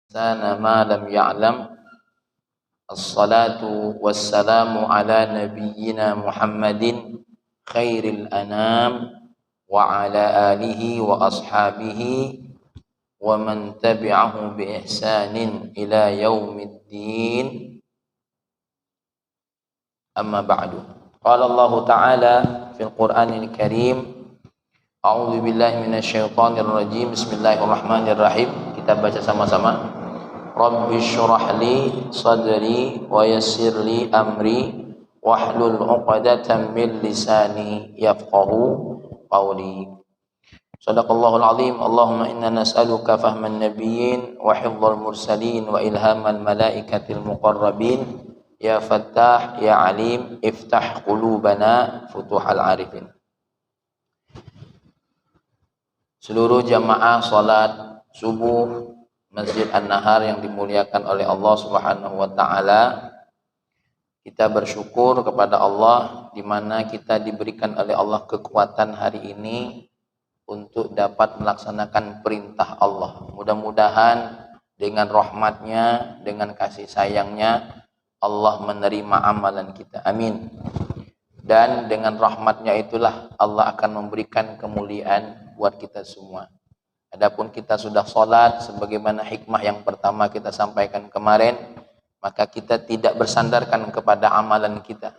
sana ma lam ya'lam. Assalatu wassalamu ala nabiyyina Muhammadin khairil anam wa ala alihi wa ashabihi wa man tabi'ahu bi ihsanin ila yaumiddin. Amma ba'du. Qala Allah Ta'ala fil Qur'anil Karim, a'udzu billahi minasyaitonir rajim. Bismillahirrahmanirrahim. Kita baca sama-sama. Rabbi syrah li sadri wa yassir li amri wahlul 'uqdatam min lisani yafqahu qawli. Shadaqallahul azim. Allahumma inna nas'aluka fahman nabiyyin wa hifdzal mursalin wa ilhamal malaikatil muqarrabin. Ya Fattah ya Alim iftah qulubana futuhal arifin. Seluruh jamaah salat subuh Masjid An-Nahar yang dimuliakan oleh Allah Subhanahu wa taala, kita bersyukur kepada Allah di mana kita diberikan oleh Allah kekuatan hari ini untuk dapat melaksanakan perintah Allah. Mudah-mudahan dengan rahmatnya, dengan kasih sayangnya, Allah menerima amalan kita. Amin. Dan dengan rahmatnya itulah Allah akan memberikan kemuliaan buat kita semua. Adapun kita sudah sholat sebagaimana hikmah yang pertama kita sampaikan kemarin, maka kita tidak bersandarkan kepada amalan kita,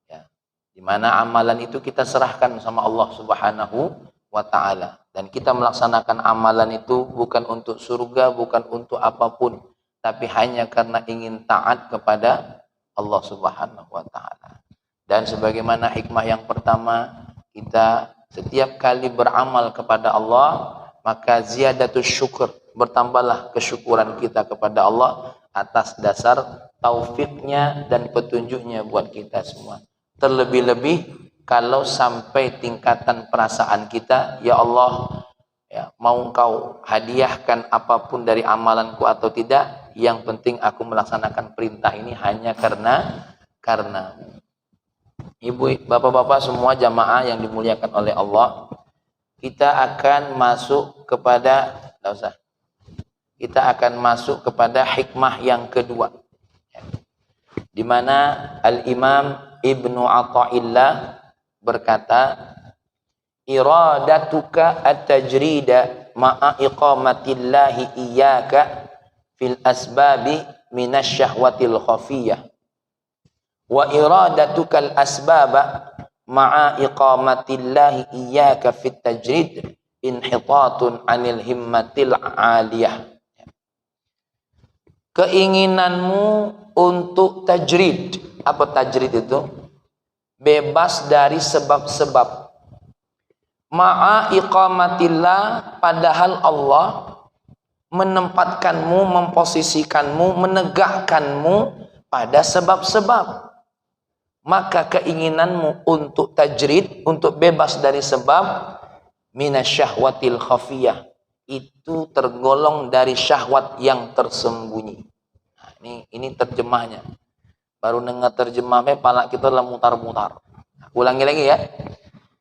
ya, dimana amalan itu kita serahkan sama Allah Subhanahu wa ta'ala, dan kita melaksanakan amalan itu bukan untuk surga, bukan untuk apapun, tapi hanya karena ingin taat kepada Allah Subhanahu wa ta'ala. Dan sebagaimana hikmah yang pertama, kita setiap kali beramal kepada Allah, maka ziyadatus syukur, bertambahlah kesyukuran kita kepada Allah atas dasar taufiknya dan petunjuknya buat kita semua. Terlebih-lebih kalau sampai tingkatan perasaan kita, ya Allah, ya, mau Engkau hadiahkan apapun dari amalanku atau tidak, yang penting aku melaksanakan perintah ini hanya karena Ibu, bapak-bapak semua jamaah yang dimuliakan oleh Allah, kita akan masuk kepada hikmah yang kedua, di mana Al-Imam Ibnu Athaillah berkata, iradatuka at-tajrida ma'a iqamatillahi iyyaka fil asbabi minasyahwatil khafiyah wa iradatukal asbaba ma'a iqamatillahi iyyaka fit tajrid inhitatun anil himmatil aliyah. Keinginanmu untuk tajrid. Apa tajrid itu? Bebas dari sebab-sebab. Ma'a iqamatillah, padahal Allah menempatkanmu, memposisikanmu, menegakkanmu pada sebab-sebab. Maka keinginanmu untuk tajrid, untuk bebas dari sebab, minasyahwatil khafiyah, itu tergolong dari syahwat yang tersembunyi. Nah, ini terjemahnya. Baru dengar terjemahnya, pala kita lah mutar-mutar. Ulangi lagi ya.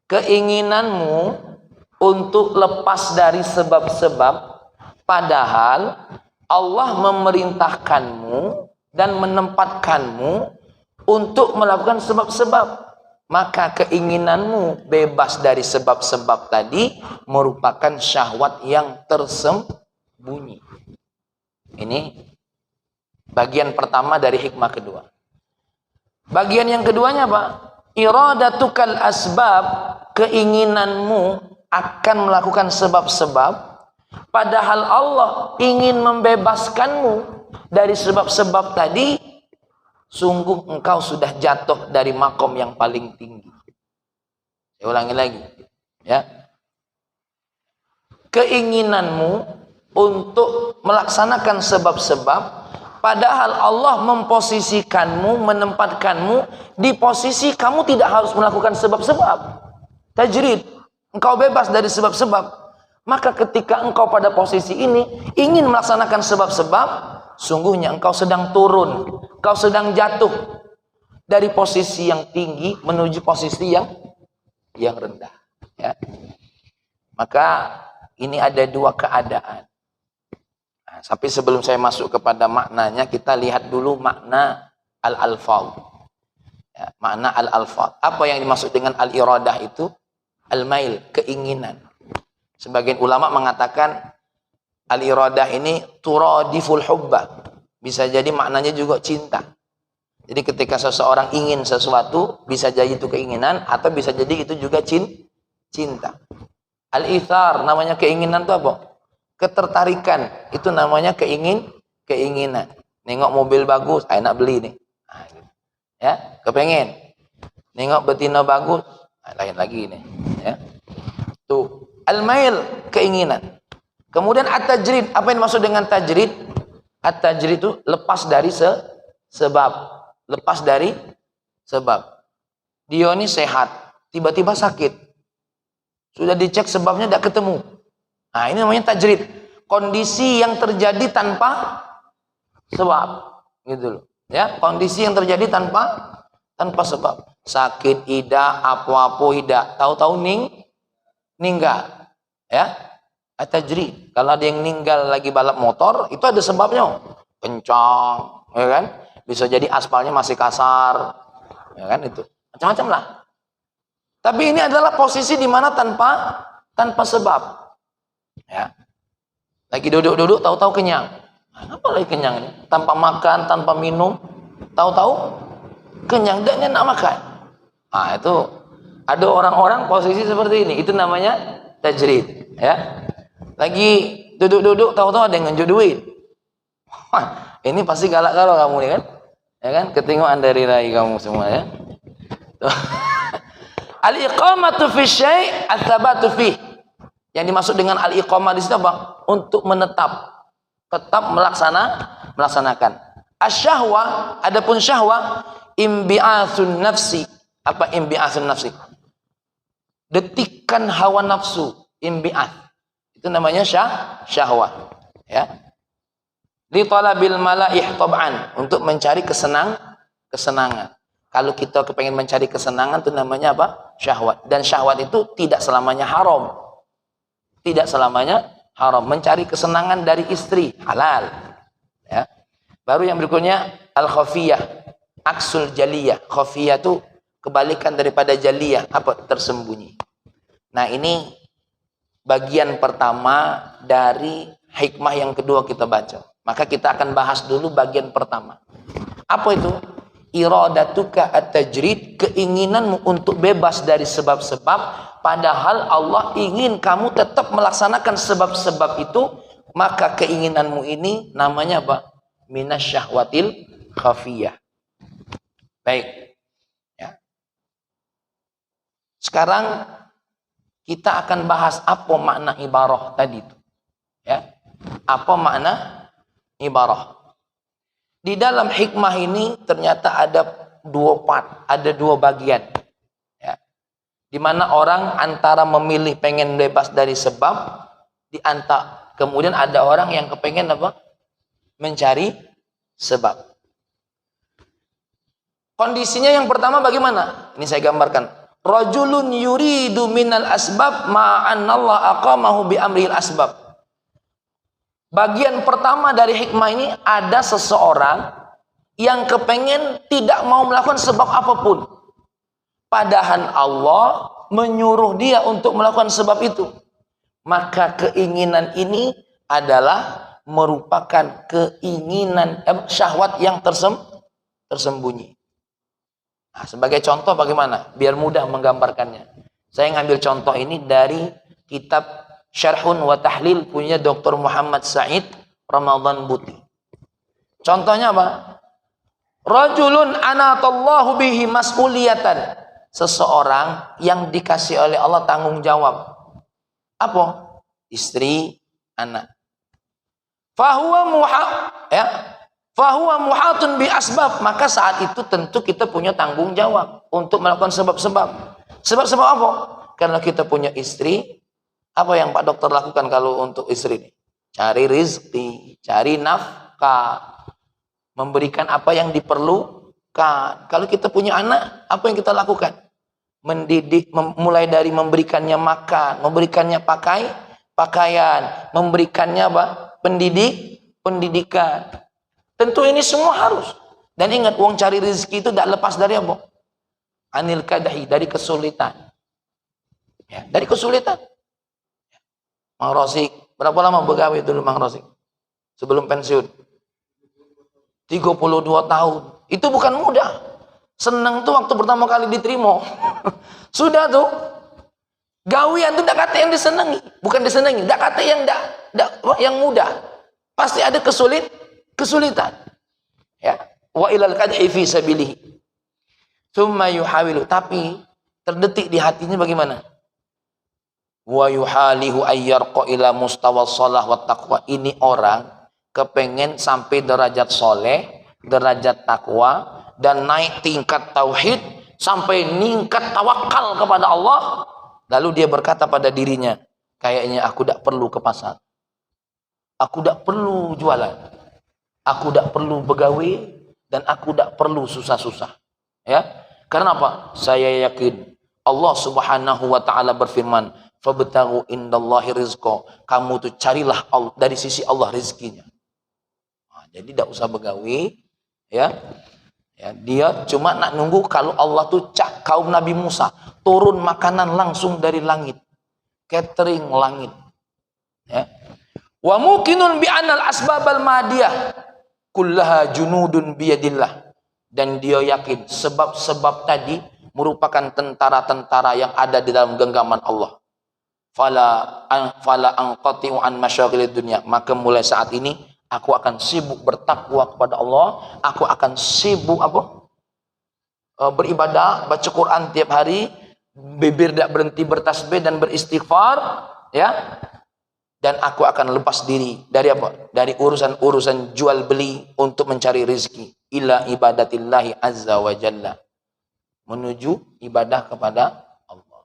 Keinginanmu untuk lepas dari sebab-sebab, padahal Allah memerintahkanmu dan menempatkanmu untuk melakukan sebab-sebab. Maka keinginanmu bebas dari sebab-sebab tadi merupakan syahwat yang tersembunyi. Ini bagian pertama dari hikmah kedua. Bagian yang keduanya apa? Iradatukal asbab, keinginanmu akan melakukan sebab-sebab, padahal Allah ingin membebaskanmu dari sebab-sebab tadi. Sungguh engkau sudah jatuh dari makom yang paling tinggi. Saya ulangi lagi, ya. Keinginanmu untuk melaksanakan sebab-sebab, padahal Allah memposisikanmu, menempatkanmu di posisi kamu tidak harus melakukan sebab-sebab. Tajrid, engkau bebas dari sebab-sebab. Maka ketika engkau pada posisi ini ingin melaksanakan sebab-sebab, sungguhnya engkau sedang turun, engkau sedang jatuh dari posisi yang tinggi menuju posisi yang rendah, ya. Maka ini ada dua keadaan. Nah, tapi sebelum saya masuk kepada maknanya, kita lihat dulu makna al-alfaz. Ya, makna al-alfaz. Apa yang dimaksud dengan al-iradah itu? Al-mail, keinginan. Sebagian ulama mengatakan al-iradah ini turadiful hubba. Bisa jadi maknanya juga cinta. Jadi ketika seseorang ingin sesuatu, bisa jadi itu keinginan, atau bisa jadi itu juga cinta. Al-ithar, namanya keinginan itu apa? Ketertarikan, itu namanya keinginan. Nengok mobil bagus, enak beli nih. Nah, gitu. Ya, kepengen. Nengok betina bagus, lain lagi nih. Ya. Tuh, al-mail, keinginan. Kemudian at-tajrid, apa yang dimaksud dengan tajrid? At-tajrid itu lepas dari sebab. Lepas dari sebab. Dia ini sehat, tiba-tiba sakit. Sudah dicek sebabnya tidak ketemu. Nah, ini namanya tajrid. Kondisi yang terjadi tanpa sebab. Gitu loh. Ya, kondisi yang terjadi tanpa sebab. Sakit tidak, apa-apa tidak, tahu-tahu ninggal. Ya. At-tajrid. Kalau ada yang ninggal lagi balap motor, itu ada sebabnya. Kencang, ya kan? Bisa jadi aspalnya masih kasar, ya kan itu. Macam-macam lah. Tapi ini adalah posisi di mana tanpa sebab. Ya. Lagi duduk-duduk tahu-tahu kenyang. Apa lagi kenyang ini? Tanpa makan, tanpa minum, tahu-tahu kenyang dan enak makan. Nah, itu ada orang-orang posisi seperti ini. Itu namanya tajrid, ya. Lagi duduk-duduk tahu-tahu ada yang ngenjuk duit. Wah, ini pasti galak-galak kamu nih kan? Ya kan? Ketinggalan dari rai kamu semua ya. Al-iqamatu fi syai' ats-tsabatu fi. Yang dimaksud dengan al-iqamah di situ apa? Untuk menetap. Tetap melaksanakan. Asy-syahwah, adapun syahwah, imbi'atsun nafsi. Apa imbi'atsun nafsi? Detikan hawa nafsu, imbi'ats. Itu namanya syahwah. Ya. Li talabil malaih tab'an, untuk mencari kesenangan. Kalau kita kepengen mencari kesenangan itu namanya apa? Syahwat. Dan syahwat itu tidak selamanya haram. Tidak selamanya haram. Mencari kesenangan dari istri halal. Ya. Baru yang berikutnya al-khafiyah, aksul jaliyah. Khafiyah itu kebalikan daripada jaliyah, apa? Tersembunyi. Nah, ini bagian pertama dari hikmah yang kedua kita baca. Maka kita akan bahas dulu bagian pertama. Apa itu? Iradatuka at-tajrid, keinginanmu untuk bebas dari sebab-sebab, padahal Allah ingin kamu tetap melaksanakan sebab-sebab itu, maka keinginanmu ini namanya apa? Minasyahwatil khafiyah. Baik. Ya. Sekarang kita akan bahas apa makna ibarah tadi itu. Ya. Apa makna ibarah? Di dalam hikmah ini ternyata ada dua part, ada dua bagian. Ya. Di mana orang antara memilih pengen bebas dari sebab, kemudian ada orang yang kepengen apa? Mencari sebab. Kondisinya yang pertama bagaimana? Ini saya gambarkan. Rajulun yuridu minal asbab ma'anallah aqamahu bi amril asbab. Bagian pertama dari hikmah ini, ada seseorang yang kepengen tidak mau melakukan sebab apapun. Padahal Allah menyuruh dia untuk melakukan sebab itu. Maka keinginan ini adalah merupakan keinginan syahwat yang tersembunyi. Nah, sebagai contoh bagaimana? Biar mudah menggambarkannya. Saya ngambil contoh ini dari kitab Syarhun wa Tahlil punya Dr. Muhammad Said Ramadan Buti. Contohnya apa? Rajulun anatallahu bihi mas'uliyatan. Seseorang yang dikasih oleh Allah tanggung jawab. Apa? Istri, anak. Fahuwa muhatun bi asbab. Maka saat itu tentu kita punya tanggung jawab untuk melakukan sebab-sebab. Sebab-sebab apa? Karena kita punya istri. Apa yang Pak Dokter lakukan kalau untuk istri ini? Cari rizki, cari nafkah, memberikan apa yang diperlukan. Kalau kita punya anak, apa yang kita lakukan? Mendidik, mulai dari memberikannya makan, memberikannya pakaian, memberikannya apa? pendidikan. Tentu ini semua harus. Dan ingat, uang cari rezeki itu tidak lepas dari apa? Anil kadahi, dari kesulitan. Ya, dari kesulitan. Mang Rosik, berapa lama begawe dulu Mang Rosik? Sebelum pensiun? 32 tahun. Itu bukan mudah. Seneng tuh waktu pertama kali diterima. Sudah tuh. Gawian tuh tidak kata yang disenangi. Bukan disenangi. Tidak kata yang mudah. Pasti ada kesulitan. Ya. Wa ilal kadhi fi sabilihi. Tsumma yuhawilu. Tapi terdetik di hatinya bagaimana? Wa yuhalihu ayyarqa ila mustawa shalah wa taqwa. Ini orang kepengen sampai derajat soleh, derajat takwa, dan naik tingkat tauhid sampai ningkat tawakal kepada Allah. Lalu dia berkata pada dirinya, kayaknya aku tidak perlu ke pasar, aku tidak perlu jualan, aku tidak perlu begawe, dan aku tidak perlu susah-susah. Ya, karena apa? Saya yakin Allah Subhanahu wa taala berfirman, fabtaghu indallahi rizqa. Kamu tuh carilah dari sisi Allah rezekinya. Jadi tidak usah begawe, ya. Ya, dia cuma nak nunggu kalau Allah tuh kaum Nabi Musa turun makanan langsung dari langit, catering langit. Ya. Wa muqinun bi anal asbabal madiyah kullaha junudun biyadillah. Dan dia yakin sebab-sebab tadi merupakan tentara-tentara yang ada di dalam genggaman Allah. Fala anqati'u an masyaghilid dunya. Maka mulai saat ini aku akan sibuk bertakwa kepada Allah. Aku akan sibuk beribadah, baca Quran tiap hari, bibir tidak berhenti bertasbih dan beristighfar, ya. Dan aku akan lepas diri dari apa? Dari urusan-urusan jual beli untuk mencari rezeki. Ila ibadatillahi azza wa jalla. Menuju ibadah kepada Allah.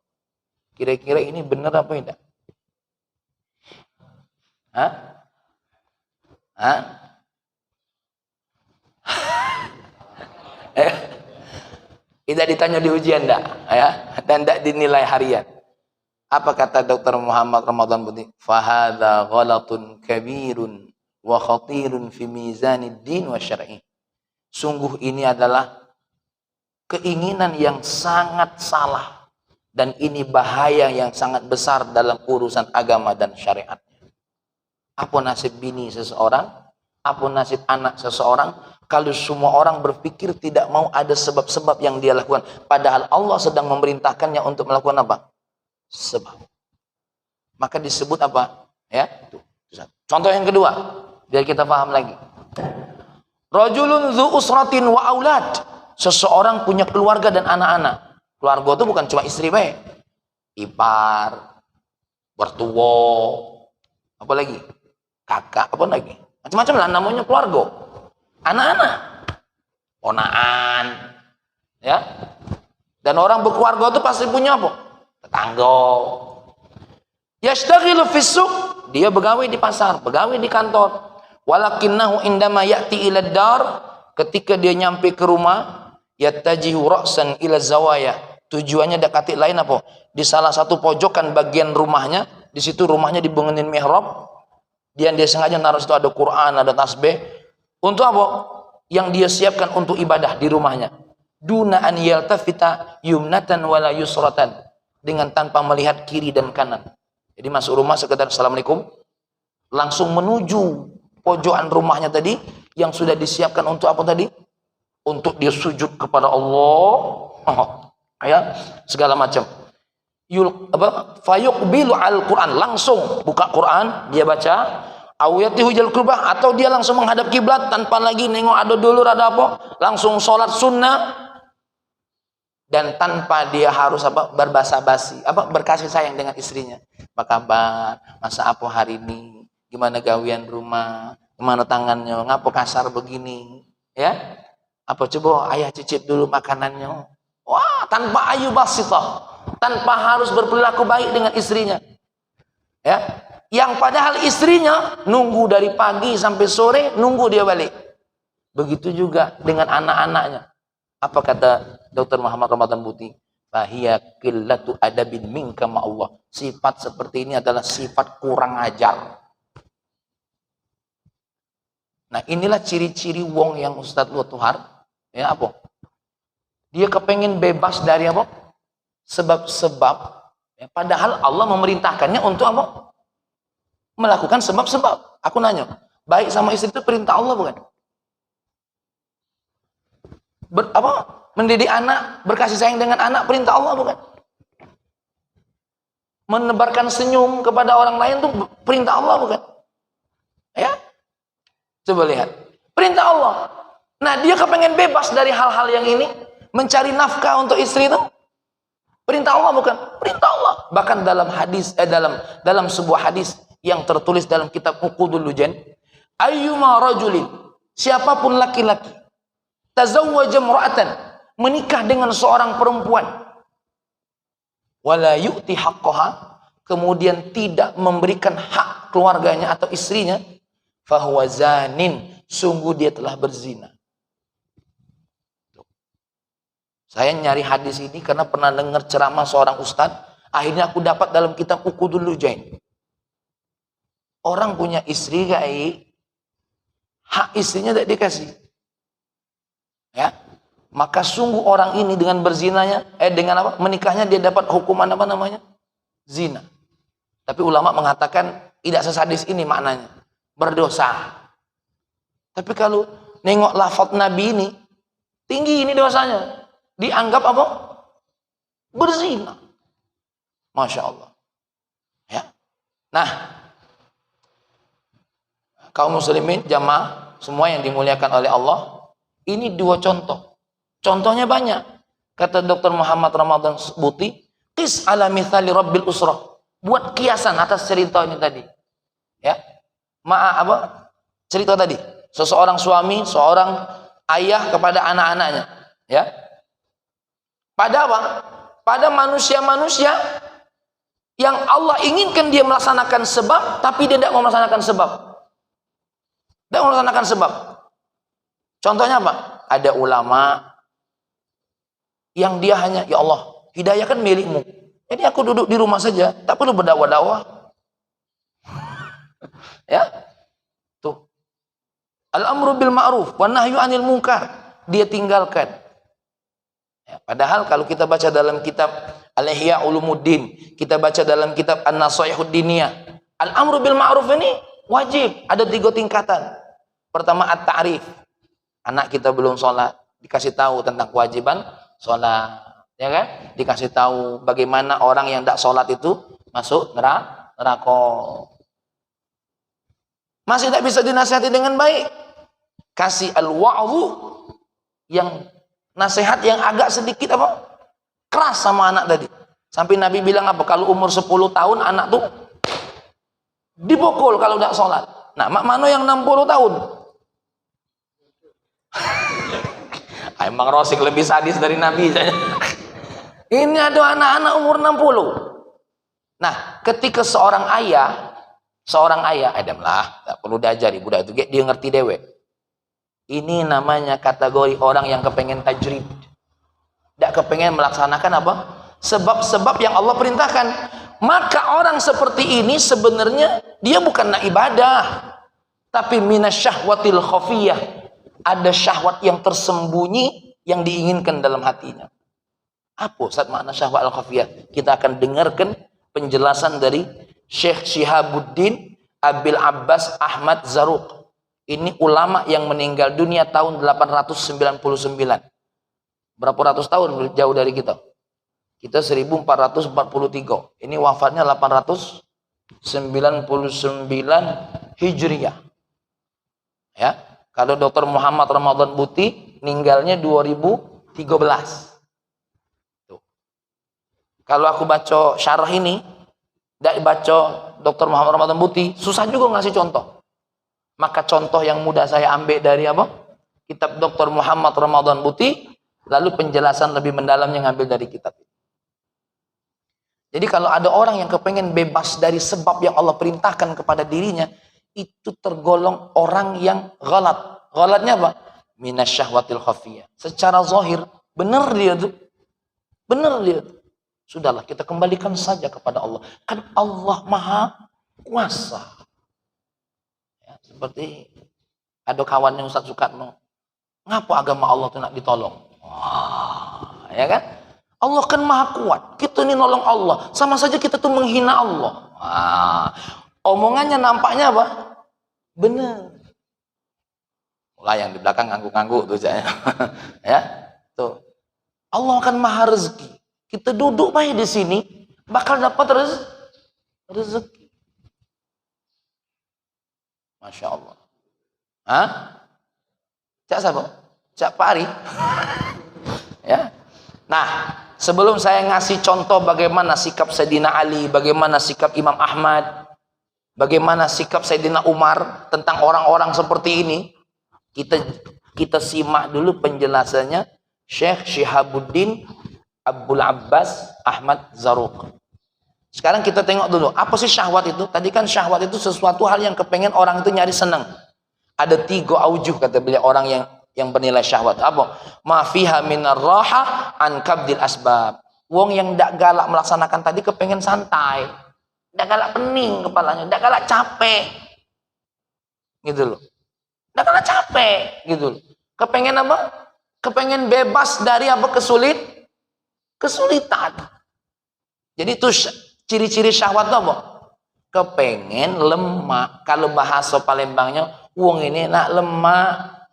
Kira-kira ini benar apa tidak? Hah? Tidak ditanya di ujian enggak, ya, dan tidak dinilai harian. Apa kata Dr. Muhammad Ramadan Buti? Fahadha ghalatun kabirun wa khatirun fi mizanid din wa syar'i. Sungguh ini adalah keinginan yang sangat salah, dan ini bahaya yang sangat besar dalam urusan agama dan syariatnya. Apa nasib bini seseorang, apa nasib anak seseorang, kalau semua orang berpikir tidak mau ada sebab-sebab yang dia lakukan, padahal Allah sedang memerintahkannya untuk melakukan apa? Sebab. Maka disebut apa? Ya, itu. Contoh yang kedua, biar kita paham lagi. Rajulun dzu usratin wa aulad. Seseorang punya keluarga dan anak-anak. Keluarga itu bukan cuma istri baik. Ipar, bertuwo, apa lagi? Kakak, apa lagi? Macam-macam lah namanya keluarga. Anak-anak, ponaan, ya. Dan orang berkeluarga itu pasti punya apa? Tetangga. Yashtaghilu fis-suq, dia begawe di pasar, begawe di kantor. Walakinnahu indama ya'ti ila dar, ketika dia nyampe ke rumah, yattajihu ra'san ila zawaya. Tujuannya dekati lain apa? Di salah satu pojokan bagian rumahnya, di situ rumahnya dibangunin mihrab. Dia sengaja naruh situ ada Quran, ada tasbih. Untuk apa? Yang dia siapkan untuk ibadah di rumahnya. Duna an yaltafita yumnatan wala yusratan. Dengan tanpa melihat kiri dan kanan. Jadi masuk rumah sekedar assalamualaikum. Langsung menuju pojokan rumahnya tadi. Yang sudah disiapkan untuk apa tadi? Untuk dia sujud kepada Allah. Ya, segala macam. Fayuqbilu al-Quran, langsung buka Quran, dia baca, awiyatihu jal kurbah, atau dia langsung menghadap kiblat tanpa lagi nengok ada dulur ada apa, langsung sholat sunnah, dan tanpa dia harus berbasa-basi, berkasih sayang dengan istrinya. Apa kabar, masa apa hari ini, gimana gawian rumah, gimana tangannya, ngapa kasar begini, ya, apa coba ayah cicip dulu makanannya. Wah, tanpa ayu basitah, tanpa harus berperilaku baik dengan istrinya, ya, yang padahal istrinya nunggu dari pagi sampai sore, nunggu dia balik. Begitu juga dengan anak-anaknya. Apa kata Dr. Muhammad Ramadan Buti? Fahiya qillatu adabin minka ma Allah. Sifat seperti ini adalah sifat kurang ajar. Nah inilah ciri-ciri wong yang Ustadz lu tuhar. Ya apa? Dia kepengen bebas dari apa? Sebab-sebab. Ya, padahal Allah memerintahkannya untuk apa? Melakukan sebab-sebab. Aku nanya, baik sama istri itu perintah Allah bukan? Mendidik anak, berkasih sayang dengan anak, perintah Allah bukan? Menebarkan senyum kepada orang lain itu perintah Allah bukan? Ya? Coba lihat. Perintah Allah. Nah, dia kepengen bebas dari hal-hal yang ini, mencari nafkah untuk istri itu perintah Allah bukan? Perintah Allah. Bahkan dalam hadis dalam sebuah hadis yang tertulis dalam kitab Uqudul Lujan, ayyuma rajulin, siapapun laki-laki tazawwaja imra'atan, menikah dengan seorang perempuan, wala yu'ti haqqaha, kemudian tidak memberikan hak keluarganya atau istrinya, fahuwa zanin, sungguh dia telah berzina. Saya nyari hadis ini karena pernah dengar ceramah seorang ustadz, akhirnya aku dapat dalam kitab Uqudul Lujain. Orang punya istri kayak hak istrinya tidak dikasih. Ya. Maka sungguh orang ini dengan berzinanya, dengan apa? Menikahnya dia dapat hukuman apa namanya? Zina. Tapi ulama mengatakan tidak sesadis ini maknanya. Berdosa. Tapi kalau nengok lafaz Nabi ini, tinggi ini dosanya. Dianggap apa? Berzina. Masya Allah. Ya. Nah, kaum muslimin jamaah semua yang dimuliakan oleh Allah, ini dua contoh. Contohnya banyak. Kata Dr. Muhammad Ramadan Buti, qis ala mithali rabbil usrah. Buat kiasan atas cerita ini tadi. Ya. Cerita tadi. Seseorang suami, seorang ayah kepada anak-anaknya. Ya. Pada apa? Pada manusia-manusia yang Allah inginkan dia melaksanakan sebab, tapi dia tidak mau melaksanakan sebab. Tidak mau melaksanakan sebab. Contohnya apa? Ada ulama yang dia hanya, ya Allah, hidayah kan milikmu. Jadi aku duduk di rumah saja, tak perlu berdakwah-dakwah. Ya, tuh. Al-amru bil ma'ruf, wa nahyu anil munkar. Dia tinggalkan. Ya, padahal kalau kita baca dalam kitab Al-Ihya Ulumuddin, kita baca dalam kitab An-Nasaihud Diniyah, al-amru bil ma'ruf ini wajib, ada 3 tingkatan. Pertama at-ta'rif. Anak kita belum sholat, dikasih tahu tentang kewajiban sholat, ya kan? Dikasih tahu bagaimana orang yang tidak sholat itu masuk neraka. Masih tidak bisa dinasihati dengan baik, kasih al-wa'dhu, yang nasihat yang agak sedikit apa? Keras sama anak tadi. Sampai Nabi bilang apa? Kalau umur 10 tahun anak tuh dipukul kalau tidak sholat. Nah, mak mano yang 60 tahun? Emang Rosik lebih sadis dari Nabi. Ini ada anak-anak umur 60. Nah, ketika seorang ayah, Adam lah, tak perlu diajari budak itu, dia ngerti dewek. Ini namanya kategori orang yang kepengen tajrid. Tidak kepengen melaksanakan apa? Sebab-sebab yang Allah perintahkan. Maka orang seperti ini sebenarnya dia bukan nak ibadah, tapi minasyahwatil khafiyah. Ada syahwat yang tersembunyi yang diinginkan dalam hatinya. Apa Ustaz makna syahwat al-khafiyah? Kita akan dengarkan penjelasan dari Syekh Syihabuddin Abil Abbas Ahmad Zarruq. Ini ulama yang meninggal dunia tahun 899. Berapa ratus tahun jauh dari kita? Kita 1443. Ini wafatnya 899 Hijriah. Ya. Kalau Dr. Muhammad Ramadan Buti meninggalnya 2013. Tuh. Kalau aku baca syarah ini, tidak baca Dr. Muhammad Ramadan Buti, susah juga ngasih contoh. Maka contoh yang mudah saya ambil dari apa? Kitab Dr. Muhammad Ramadan Buti, lalu penjelasan lebih mendalamnya ngambil dari kitab ini. Jadi kalau ada orang yang kepengen bebas dari sebab yang Allah perintahkan kepada dirinya, itu tergolong orang yang ghalat. Ghalatnya apa? Minasyahwatil khafiyah. Secara zahir, benar dia tuh. Benar dia tuh. Sudahlah, kita kembalikan saja kepada Allah. Kan Allah Maha Kuasa. Ya, seperti Ada kawannya Ustaz Soekarno, ngapa agama Allah tuh nak ditolong? Wah, ya kan? Allah kan maha kuat. Kita ini nolong Allah. Sama saja kita tuh menghina Allah. Wah, omongannya nampaknya apa? Benar. Mulai yang di belakang ngangguk-ngangguk tuh saya. Ya, tuh. Allah akan maha rezeki. Kita duduk baik di sini, bakal dapat rezeki. Masya Allah. Hah? Cak siapa? Cak Pak Ari. Ya. Nah, sebelum saya ngasih contoh bagaimana sikap Sayyidina Ali, bagaimana sikap Imam Ahmad, bagaimana sikap Sayyidina Umar tentang orang-orang seperti ini, kita simak dulu penjelasannya Syekh Syihabuddin Abdul Abbas Ahmad Zarruq. Sekarang kita tengok dulu, apa sih syahwat itu? Tadi kan syahwat itu sesuatu hal yang kepengen orang itu nyari senang. Ada 3 aujuh kata beliau orang yang bernilai syahwat. Apa? Ma fiha minar raha an kabdil asbab. Wong yang ndak galak melaksanakan tadi kepengen santai. Ndak galak pening kepalanya, ndak galak capek. Gitu loh. Ndak galak capek gitu loh. Kepengen apa? Kepengen bebas dari apa? Kesulitan. Jadi itu ciri-ciri syahwat itu apa? Kepengen lemak. Kalau bahasa Palembangnya, wong ini nak lemak.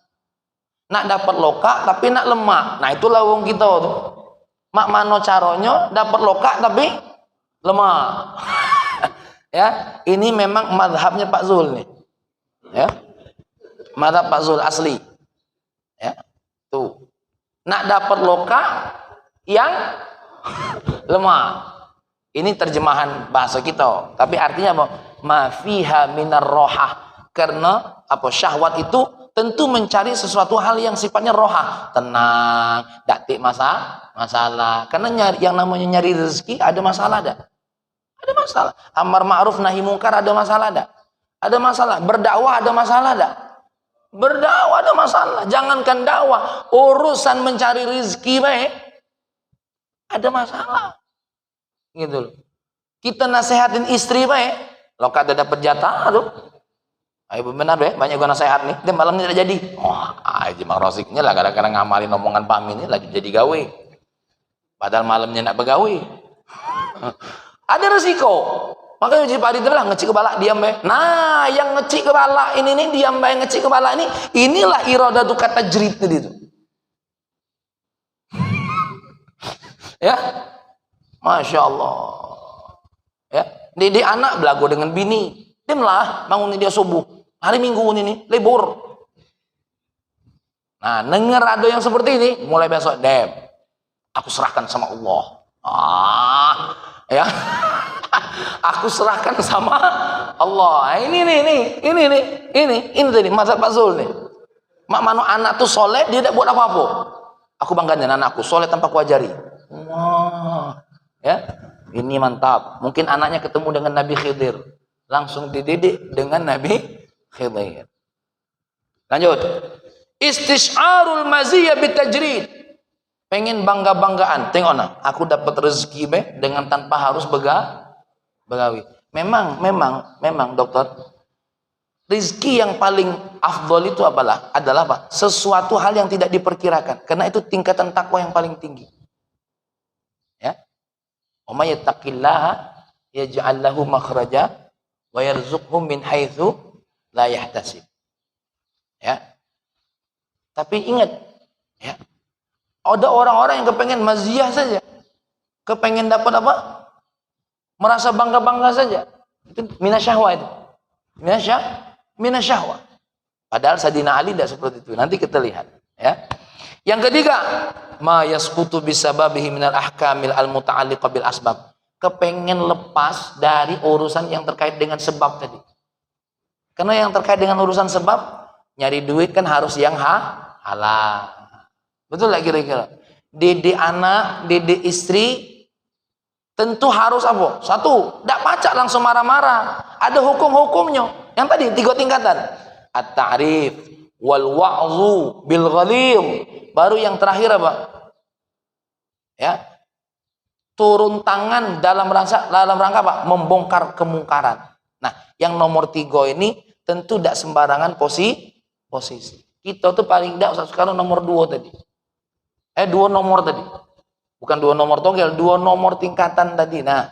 Nak dapat loka tapi nak lemak. Nah itulah wong kita tuh. Mak mano caronyo dapat loka tapi lemak. Ya, ini memang madhabnya Pak Zul nih. Ya. Madhab Pak Zul asli. Ya. Tuh. Nak dapat loka yang lemak. Ini terjemahan bahasa kita, tapi artinya apa? Ma fiha minar rohah. Karena apa? Syahwat itu tentu mencari sesuatu hal yang sifatnya rohah, tenang, tak masalah. Karena yang namanya nyari rezeki ada masalah dah. Ada masalah. Amar ma'ruf nahi mungkar ada masalah dah. Ada masalah. Berdakwah ada masalah dah. Berdakwah ada masalah. Jangankan dakwah, urusan mencari rezeki baik ada masalah. Gitu loh. Kita nasehatin istri baik, lo kada dapat jatah tuh. Ayo benar deh, banyak gua nasihat nih. Dan malam ini tidak jadi. Wah, aja Mang Rosiknya lah kadang-kadang ngamalin omongan Pak Amin ini lagi jadi gawe. Padahal malamnya nak begawe. Ada resiko. Makanya Uji Pak Adi bilang ngecik kepala diam baik. Nah, yang ngecik kepala ini nih diam baik ngecik kepala ini, inilah iradatu kata jerit tadi itu. Ya. Masya Allah. Ya, didik anak belagu dengan bini. Dimlah bangun dia subuh. Hari Minggu ini libur. Nah, dengar ada yang seperti ini, mulai besok dem. Aku serahkan sama Allah. Ya. Aku serahkan sama Allah. Ini tadi mazhab Pak Zul nih. Mak mano anak tuh soleh, dia tidak buat apa-apa. Aku bangganya anakku soleh tanpa kuajari. Wah. Ya, ini mantap. Mungkin anaknya ketemu dengan Nabi Khidir, langsung dididik dengan Nabi Khidir. Lanjut. Istisyarul maziyah bitajrid. Pengen bangga-banggaan. Tengok nah, aku dapat rezeki dengan tanpa harus begawi. Memang dokter. Rezeki yang paling afdol itu adalah apa? Sesuatu hal yang tidak diperkirakan. Karena itu tingkatan takwa yang paling tinggi. Ya. Wa may yattaqillaha yaj'al lahu makhraja wa yarzuqhu min haitsu la yahtasib. Ya. Tapi ingat, ya. Ada orang-orang yang kepengen maziyah saja. Kepengen dapat apa? Merasa bangga-bangga saja. Itu minasyahwa itu. Minasyahwa. Padahal Sayyidina Ali tidak seperti itu. Nanti kita lihat, ya. Yang ketiga, ma yasqutu bisababihi minal ahkamil al-muta'alliqah bil asbab. Kepengen lepas dari urusan yang terkait dengan sebab tadi. Karena yang terkait dengan urusan sebab, nyari duit kan harus yang halal. Betul lah kira-kira. Didik anak, didik istri, tentu harus apa? Satu, tidak pacak langsung marah-marah. Ada hukum-hukumnya. Yang tadi 3 tingkatan. At-ta'rif wal wa'zu bil ghalil. Baru yang terakhir apa? Ya. Turun tangan dalam rangka apa? Membongkar kemungkaran. Nah, yang nomor 3 ini tentu tidak sembarangan posisi. Kita tuh paling tidak Ustaz sekarang nomor 2 tadi. 2 nomor tadi. Bukan 2 nomor togel, 2 nomor tingkatan tadi. Nah,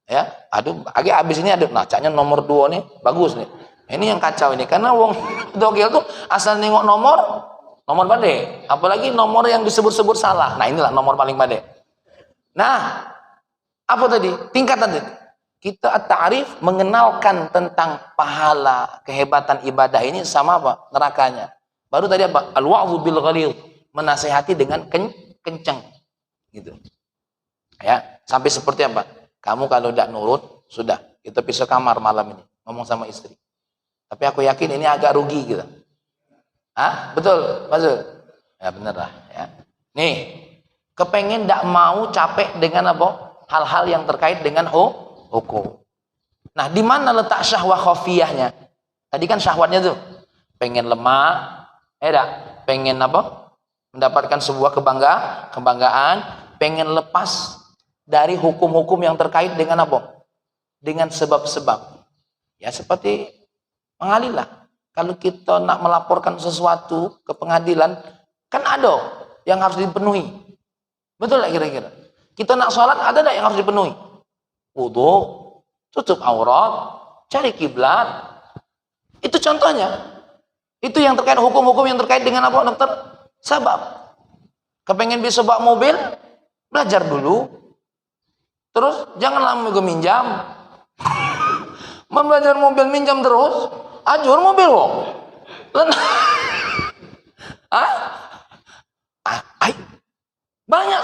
ya, aduh, agak abis ini ada nacanya nomor 2 nih, bagus nih. Ini yang kacau ini, karena wong togel tuh asal nengok nomor bade. Apalagi nomor yang disebut-sebut salah. Nah, inilah nomor paling bade. Nah, apa tadi? Tingkatan tadi. Kita at-ta'rif mengenalkan tentang pahala, kehebatan ibadah ini sama apa? Nerakanya. Baru tadi apa? Al-wa'dhu bil ghalidh, menasihati dengan kencang. Gitu. Ya, sampai seperti apa? Kamu kalau tidak nurut, sudah, kita pisah kamar malam ini, ngomong sama istri. Tapi aku yakin ini agak rugi gitu. Betul, Mazul? Ya bener lah, ya. Nih, kepengen tidak mau capek dengan apa? Hal-hal yang terkait dengan hukum. Nah, di mana letak syahwat khafiyahnya? Tadi kan syahwatnya tuh pengen lemak, pengen apa? Mendapatkan sebuah kebanggaan, pengen lepas dari hukum-hukum yang terkait dengan apa? Dengan sebab-sebab. Ya seperti mengalir lah. Kalau kita nak melaporkan sesuatu ke pengadilan, kan ada yang harus dipenuhi. Betul nggak kira-kira? Kita nak sholat, ada nggak yang harus dipenuhi? Wudu, tutup aurat, cari kiblat. Itu contohnya. Itu yang terkait hukum-hukum yang terkait dengan apa, dokter? Sebab. Kepengen bisa bawa mobil, belajar dulu. Terus jangan lama gue minjam. Membelajar mobil minjam terus, ajur mobil kok. Banyak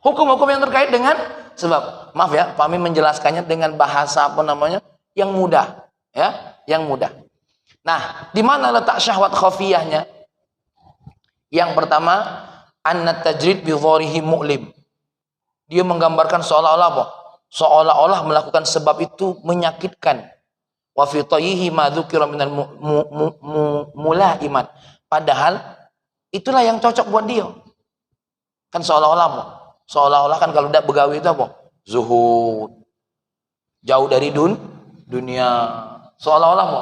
hukum-hukum yang terkait dengan sebab. Maaf ya, kami menjelaskannya dengan bahasa apa namanya yang mudah, ya, yang mudah. Nah, di mana letak syahwat khafiyahnya? Yang pertama, annat tajrid bi dharihi mu'lim. Dia menggambarkan seolah-olah apa? Seolah-olah melakukan sebab itu menyakitkan. Wa fi tayyihi ma dzukira minal mulaiman. Padahal itulah yang cocok buat dia. Kan seolah-olah apa? Seolah-olah kan kalau tidak begawi itu apa? Zuhud. Jauh dari dunia. Seolah-olah apa?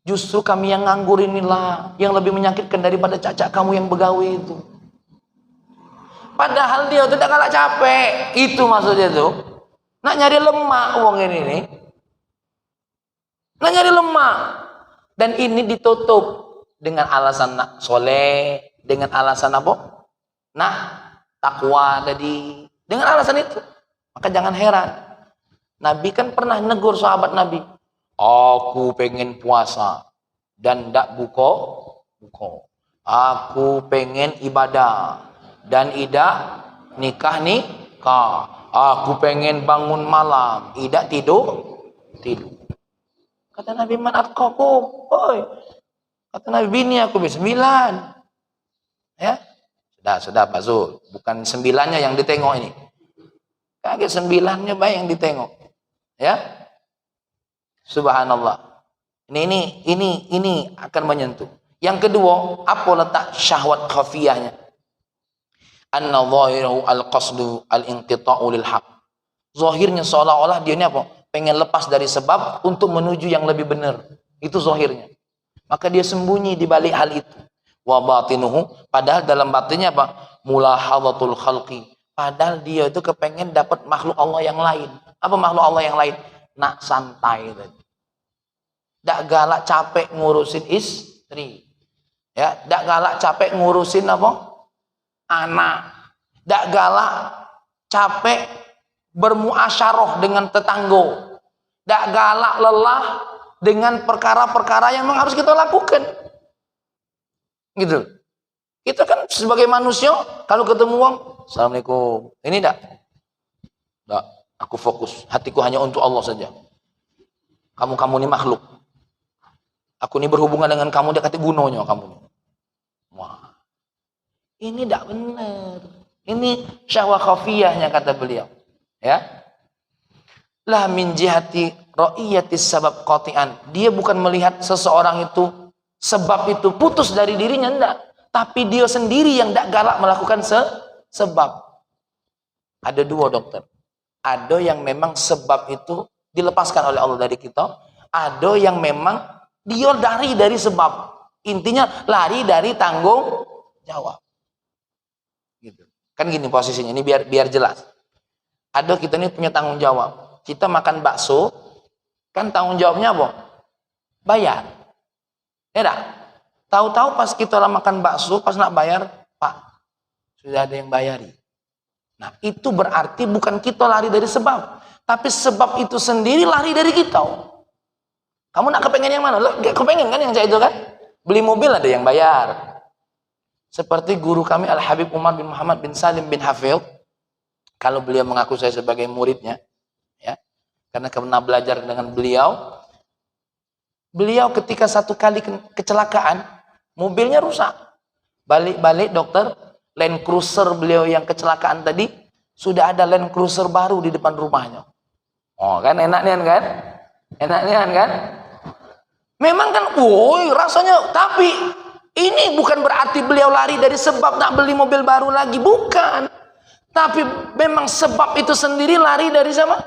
Justru kami yang nganggur inilah yang lebih menyakitkan daripada cacak kamu yang begawi itu. Padahal dia tidak kalah capek. Itu maksudnya tuh. Nak nyari lemak uang ini nih. Nak nyari lemak. Dan ini ditutup dengan alasan nak soleh, dengan alasan apa? Nah, takwa tadi. Dengan alasan itu. Maka jangan heran. Nabi kan pernah negur sahabat Nabi. Aku pengen puasa dan tidak buka. Aku pengen ibadah dan tidak nikah. Aku pengen bangun malam, tidak tidur. Kata Nabi, man atqakum. Kata Nabi, bini aku 9. Ya. Sudah Pak Zul. Bukan 9-nya yang ditengok ini. Kaget 9-nya baik yang ditengok. Ya. Subhanallah. Ini akan menyentuh. Yang kedua, apa letak syahwat khafiyahnya? Anna zahirahu al-qasdu al-inqita'u lil haq. Zahirnya seolah-olah dia ini apa? Pengen lepas dari sebab untuk menuju yang lebih benar. Itu zahirnya. Maka dia sembunyi di balik hal itu. Wa batinuhu, padahal dalam batinnya apa? Mulahadhatul khalqi. Padahal dia itu kepengen dapat makhluk Allah yang lain. Apa makhluk Allah yang lain? Nak santai tadi. Dak galak capek ngurusin istri. Ya, dak galak capek ngurusin apa? Anak. Dak galak capek bermuasyarah dengan tetangga. Dak galak lelah dengan perkara-perkara yang memang harus kita lakukan. Gitu. Kita kan sebagai manusia kalau ketemu orang, assalamualaikum. Ini dak. Aku fokus. Hatiku hanya untuk Allah saja. Kamu ini makhluk. Aku ini berhubungan dengan kamu, dia kata gunonya kamu. Wah. Ini tidak benar. Ini syahwat khafiyahnya kata beliau. Ya. La min jihati ra'iyatis sabab qati'an. Dia bukan melihat seseorang itu sebab itu putus dari dirinya, enggak. Tapi dia sendiri yang tidak galak melakukan sebab. Ada 2 dokter. Ada yang memang sebab itu dilepaskan oleh Allah dari kita. Ada yang memang Dia lari dari sebab. Intinya lari dari tanggung jawab. Gitu. Kan gini posisinya, ini biar jelas. Ada kita ini punya tanggung jawab. Kita makan bakso, kan tanggung jawabnya apa? Bayar. Ya dah. Tahu-tahu pas kita makan bakso, pas nak bayar, Pak, sudah ada yang bayari. Nah, itu berarti bukan kita lari dari sebab, tapi sebab itu sendiri lari dari kita. Kamu nak kepengen yang mana? Lo kepengen kan yang saya itu kan? Beli mobil ada yang bayar. Seperti guru kami Al-Habib Umar bin Muhammad bin Salim bin Hafidh, kalau beliau mengaku saya sebagai muridnya, ya, karena pernah belajar dengan beliau. Beliau ketika satu kali kecelakaan, mobilnya rusak. Balik-balik dokter, Land Cruiser beliau yang kecelakaan tadi, sudah ada Land Cruiser baru di depan rumahnya. Oh kan, enak nian kan? Enak nian kan? Memang kan, woi rasanya, tapi ini bukan berarti beliau lari dari sebab nak beli mobil baru lagi, bukan. Tapi memang sebab itu sendiri lari dari siapa?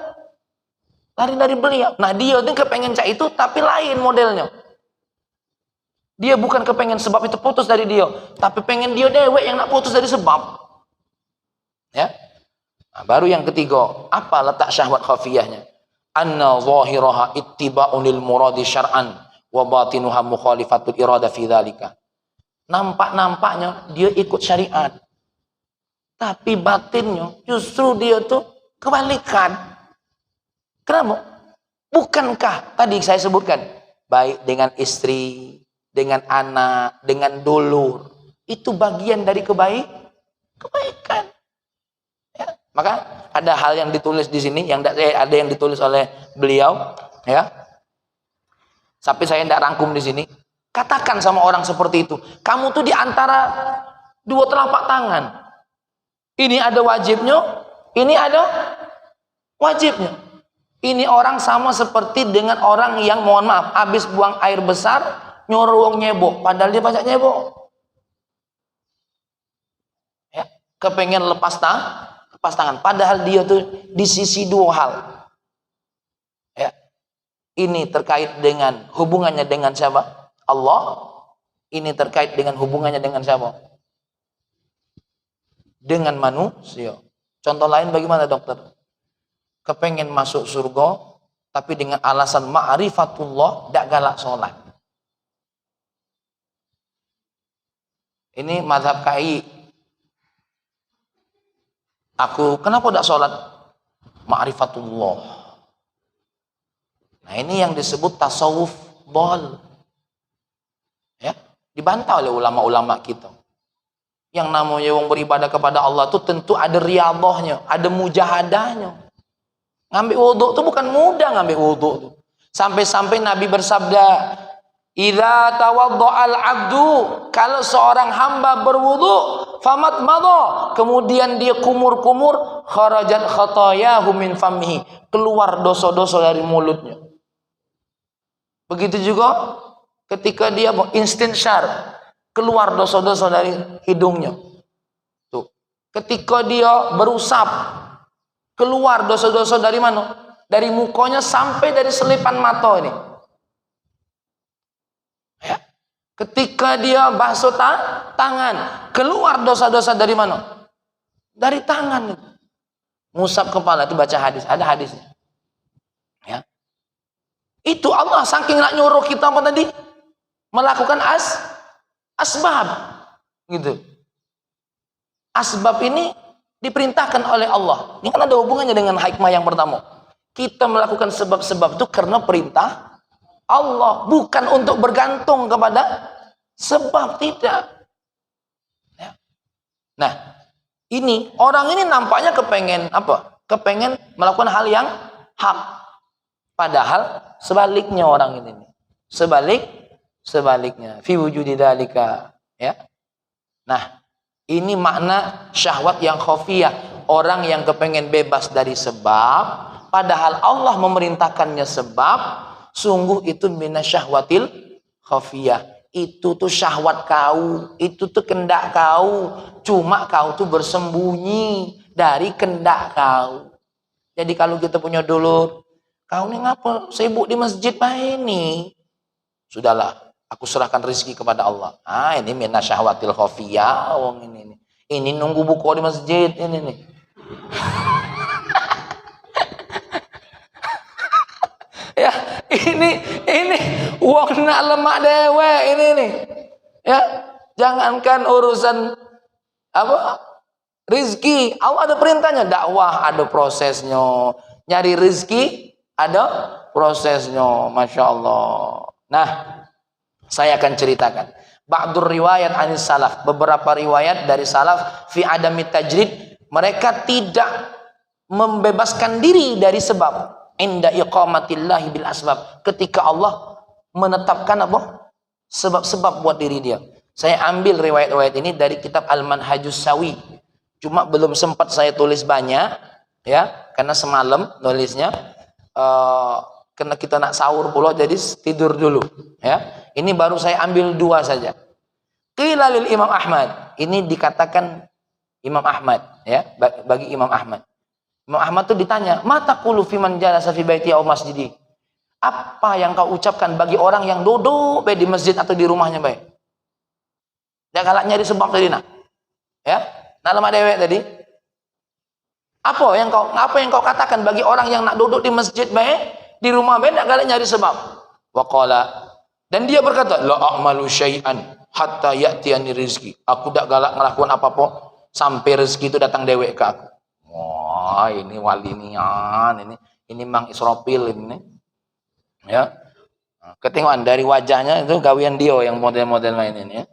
Lari dari beliau. Nah dia itu kepengen cak itu, tapi lain modelnya. Dia bukan kepengen sebab itu putus dari dia, tapi pengen dia dewek yang nak putus dari sebab. Ya. Nah, baru yang ketiga, apa letak syahwat khafiyahnya? Anna zahiraha ittiba'un lil muradi syar'an wa batinuha mukhalifatul irada fi dzalika. Nampak-nampaknya dia ikut syariat, tapi batinnya justru dia tuh kebalikan. Kenapa? Bukankah tadi saya sebutkan, baik dengan istri, dengan anak, dengan dulur, itu bagian dari kebaikan. Ya. Maka ada hal yang ditulis di sini, yang ada yang ditulis oleh beliau, ya. Tapi saya tidak rangkum di sini. Katakan sama orang seperti itu, kamu tuh di antara dua telapak tangan. Ini ada wajibnya, ini ada wajibnya. Ini orang sama seperti dengan orang yang, mohon maaf, habis buang air besar, nyuruh nyebok, padahal dia banyak nyebok. Ya, kepengen lepas tangan, padahal dia tuh di sisi dua hal. Ya, ini terkait dengan hubungannya dengan siapa? Allah. Ini terkait dengan hubungannya dengan siapa? Dengan manusia. Contoh lain bagaimana dokter? Kepengen masuk surga, tapi dengan alasan ma'rifatullah, tidak galak sholat. Ini mazhab KAI. Aku kenapa tidak sholat? Ma'rifatullah. Nah ini yang disebut tasawuf dhal. Ya, dibantah oleh ulama-ulama kita. Yang namanya yang beribadah kepada Allah itu tentu ada riyadhahnya, ada mujahadahnya. Ngambil wudhu itu bukan mudah ngambil wudhu itu. Sampai-sampai Nabi bersabda, "Idza tawadda'al 'abdu", kalau seorang hamba berwudhu, famat madha, kemudian dia kumur-kumur, kharajat khatayahu min fammihi, keluar dosa-dosa dari mulutnya. Begitu juga ketika dia istinsyar, keluar dosa-dosa dari hidungnya. Tuh. Ketika dia berusap, keluar dosa-dosa dari mana? Dari mukanya sampai dari selipan mata ini. Ya. Ketika dia basuh tangan, keluar dosa-dosa dari mana? Dari tangan. Ngusap kepala, itu baca hadis, ada hadisnya. Ya. Itu Allah saking nak nyuruh kita apa tadi? Melakukan asbab. Gitu. Asbab ini diperintahkan oleh Allah. Ini kan ada hubungannya dengan hikmah yang pertama. Kita melakukan sebab-sebab itu karena perintah Allah, bukan untuk bergantung kepada sebab, tidak. Ya. Nah, ini orang ini nampaknya kepengen apa? Kepengen melakukan hal yang hak. Padahal sebaliknya orang ini. Sebaliknya. Fi wujudi dzalika, ya. Nah, ini makna syahwat yang khafiyah. Orang yang kepengen bebas dari sebab, padahal Allah memerintahkannya sebab, sungguh itu minasyahwatil khafiyah. Itu tuh syahwat kau, itu tuh kendak kau. Cuma kau tuh bersembunyi dari kendak kau. Jadi kalau kita punya dulur, kau nih ngapa sibuk di masjid ini? Sudahlah, aku serahkan rezeki kepada Allah. Ah, ini minasyahwatil khafiyah wong ini. Ini nunggu buku di masjid ini nih. Ya, ini wong nak lemak dewe ini nih. Ya, jangankan urusan apa? Rizki, Allah ada perintahnya. Dakwah ada prosesnya, nyari rizki ada prosesnya, masya Allah. Nah, saya akan ceritakan ba'dur riwayat anis salaf, beberapa riwayat dari salaf fi adamit tajrid, mereka tidak membebaskan diri dari sebab inda iqamatillahi bil asbab, ketika Allah menetapkan apa? Sebab-sebab buat diri dia. Saya ambil riwayat-riwayat ini dari kitab Al-Manhajus Sawi. Cuma belum sempat saya tulis banyak, ya, karena semalam nulisnya karena kita nak sahur pula, jadi tidur dulu, ya. Ini baru saya ambil 2 saja. Qila lil Imam Ahmad, ini dikatakan Imam Ahmad, ya, bagi Imam Ahmad. Imam Ahmad itu ditanya, mata qulu fi man jalasa fi baiti aw masjidi. Apa yang kau ucapkan bagi orang yang duduk baik di masjid atau di rumahnya baik? Dia galak nyari sebab tadi nak, ya. Nak lemah dewek tadi. Apa yang kau katakan bagi orang yang nak duduk di masjid baik, di rumah baik, nak galak nyari sebab? Waqala, dan dia berkata, la a'malu syai'an hatta ya'tiyani rizki. Aku tak galak ngelakukan apa-apa sampai rezeki itu datang dewek ke aku. Wah, ini wali nian, ini Mang Israfil ini. Ya. Ketinggalan dari wajahnya itu gawian dia yang model-model lain ini, ya.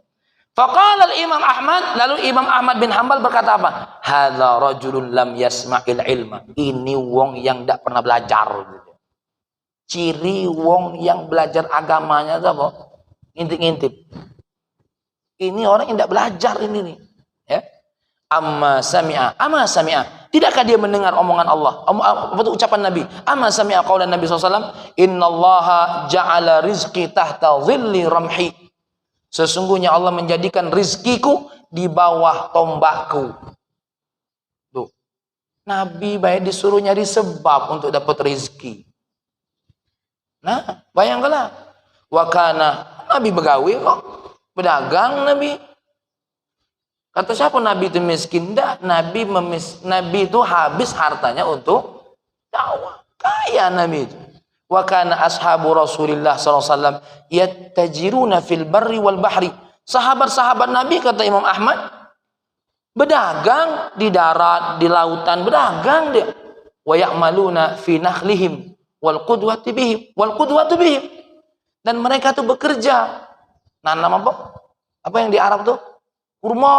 Faqala al-Imam Ahmad, lalu Imam Ahmad bin Hanbal berkata apa? Hadza rajulun lam yasma'il ilma. Ini wong yang tidak pernah belajar. Ciri wong yang belajar agamanya itu apa? Ngintip-ngintip. Ini orang yang tidak belajar ini nih, ya. Amma sami'a. Tidakkah dia mendengar omongan Allah? Apa itu ucapan Nabi? Amma sami'a qaulan Nabi SAW. Innallaha ja'ala rizqi tahta dhilli ramhi. Sesungguhnya Allah menjadikan rizkiku di bawah tombakku. Tuh. Nabi baik disuruh nyari sebab untuk dapat rizki. Nah, bayangkanlah. Wakana, Nabi begawi kok. Berdagang Nabi. Kata siapa Nabi itu miskin? Tidak, Nabi itu habis hartanya untuk dakwah. Kaya Nabi itu. Wa kana ashabu Rasulillah SAW yattajiruna fil barri wal bahri. Sahabat-sahabat Nabi, kata Imam Ahmad, berdagang di darat, di lautan, berdagang dia. Wa ya'maluna fi nakhlihim wal qudwati bihim. Dan mereka tuh bekerja nanam apa? Apa yang di Arab tuh? Kurma.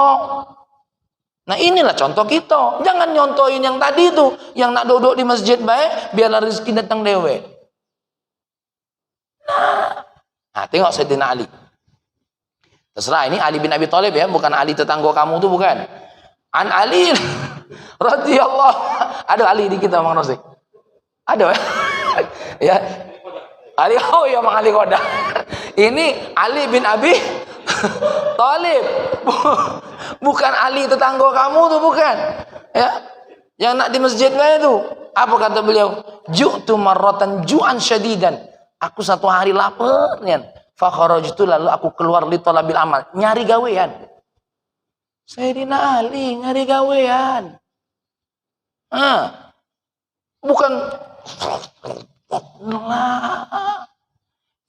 Nah, inilah contoh kita. Jangan nyontohin yang tadi itu, yang nak duduk di masjid baik biarlah rezeki datang dewe. Nah, tengok Sayyidina Ali. Terserah, ini Ali bin Abi Thalib, ya, bukan Ali tetangga kamu tuh, bukan. An Ali radhiyallahu, ada Ali di kita, Mang Rosik. Ada, ya. Ali, oh ya, Mang Ali Koda. Ini Ali bin Abi Thalib. Bukan Ali tetangga kamu tuh, bukan. Ya. Yang nak di masjid itu. Apa kata beliau? Ju'tu marratan ju'an syadidan. Aku satu hari lapar, nian. Fa kharajtu, lalu aku keluar li talabil amal, nyari gawean. Sayyidina Ali nyari gawean. Bukan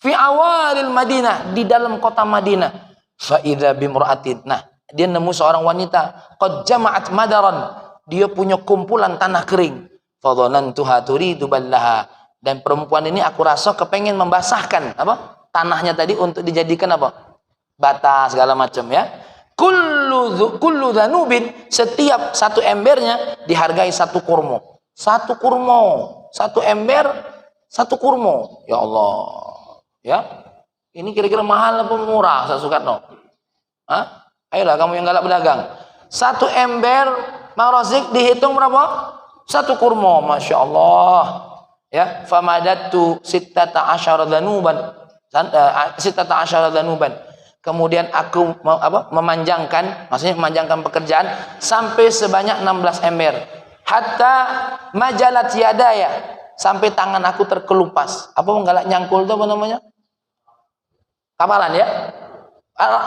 fi awalil Madinah, di dalam kota Madinah. Fa idza bimra'atin. Nah, dia nemu seorang wanita qad jama'at madaran. Dia punya kumpulan tanah kering. Fa dhanantuha turidu ballaha. Dan perempuan ini aku rasa kepengen membasahkan apa? Tanahnya tadi untuk dijadikan apa? Bata segala macam, ya. Kullu dhanubin, setiap satu embernya dihargai 1 kurma. 1 kurma, 1 ember, 1 kurma. Ya Allah. Ya. Ini kira-kira mahal apa murah, Ustaz Sukatno? Hah? Ayolah kamu yang galak berdagang. 1 ember, Mang Razik, dihitung berapa? 1 kurma, Masya Allah. Ya, famadatu 16 dhanuban. Kemudian aku memanjangkan, maksudnya memanjangkan pekerjaan sampai sebanyak 16 ember. Hatta majalat yadaya, sampai tangan aku terkelupas. Apa menggalak nyangkul itu apa namanya? Kapalan ya.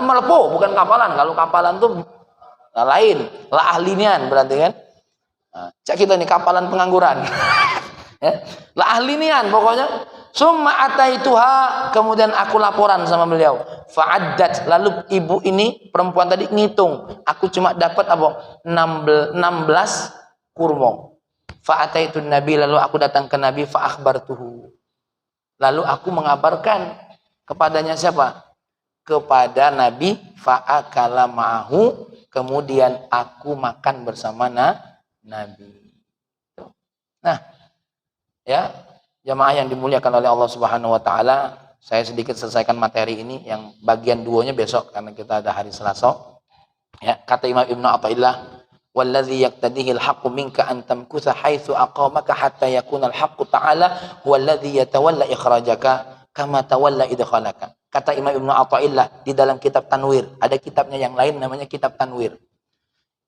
Melepuh bukan kapalan. Kalau kapalan tuh lain, lah ahlinian berarti kan. Nah, cak kita nih kapalan pengangguran. Ya. Lah ahlinian pokoknya. Summa ataituha, kemudian aku laporan sama beliau. Fa'addat, lalu ibu ini perempuan tadi ngitung, aku cuma dapat apa? 16 kurma. Fa'ataitun nabi, lalu aku datang ke nabi fa akhbartuhu. Lalu aku mengabarkan kepadanya siapa? Kepada Nabi, fa'akala ma'ahu, kemudian aku makan bersama Nabi. Nah, ya, jamaah yang dimuliakan oleh Allah Subhanahu wa taala, saya sedikit selesaikan materi ini yang bagian duonya besok karena kita ada hari Selasa. Ya, kata Imam Ibnu Athaillah, "Wallazi yaqtadihi al-haqqu minka an tamkutha haitsu aqamaka hatta yakuna al-haqqu ta'ala huwallazi yatawalla ikhrajaka kama tawalla idkhalaka." Kata Imam Ibnu Athaillah di dalam kitab Tanwir, ada kitabnya yang lain namanya kitab Tanwir.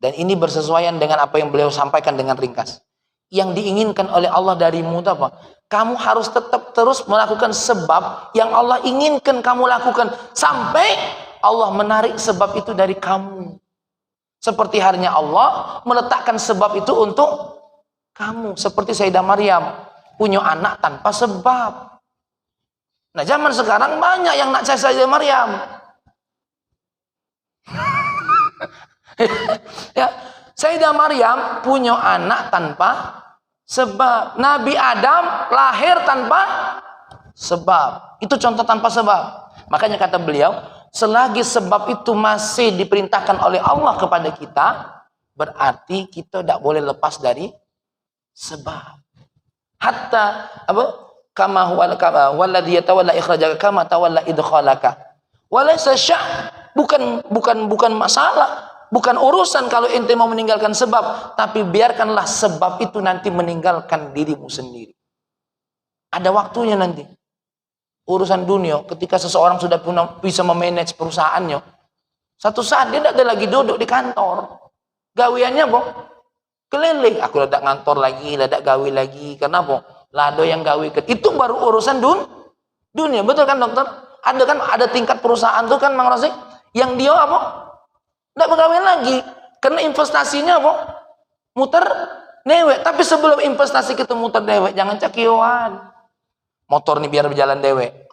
Dan ini bersesuaian dengan apa yang beliau sampaikan dengan ringkas. Yang diinginkan oleh Allah darimu itu apa? Kamu harus tetap terus melakukan sebab yang Allah inginkan kamu lakukan sampai Allah menarik sebab itu dari kamu. Seperti halnya Allah meletakkan sebab itu untuk kamu. Seperti Sayyidah Maryam punya anak tanpa sebab. Nah, zaman sekarang banyak yang nak cari Sayyidah Maryam. Ya, Sayyidah Maryam punya anak tanpa sebab. Nabi Adam lahir tanpa sebab. Itu contoh tanpa sebab. Makanya kata beliau, selagi sebab itu masih diperintahkan oleh Allah kepada kita, berarti kita tidak boleh lepas dari sebab. Hatta apa? Kama huwa walladhi yatawalla ikhrajaka kama tawalla idkhalaka. Walaysa bukan masalah, bukan urusan kalau ente mau meninggalkan sebab, tapi biarkanlah sebab itu nanti meninggalkan dirimu sendiri. Ada waktunya nanti. Urusan dunia, ketika seseorang sudah bisa memanage perusahaannya, satu saat dia tidak ada lagi duduk di kantor. Gawiannya apa? Keliling. Aku ledak ngantor lagi, ledak gawi lagi. Kenapa? Lado yang gawi itu baru urusan dunia. Betul kan dokter? Ada tingkat perusahaan tuh kan Mang Rosik, yang dia apa? Tidak bergawe lagi. Karena investasinya apa? Muter dewek. Tapi sebelum investasi kita muter dewek, jangan cakiwan. Motor nih biar berjalan dewek.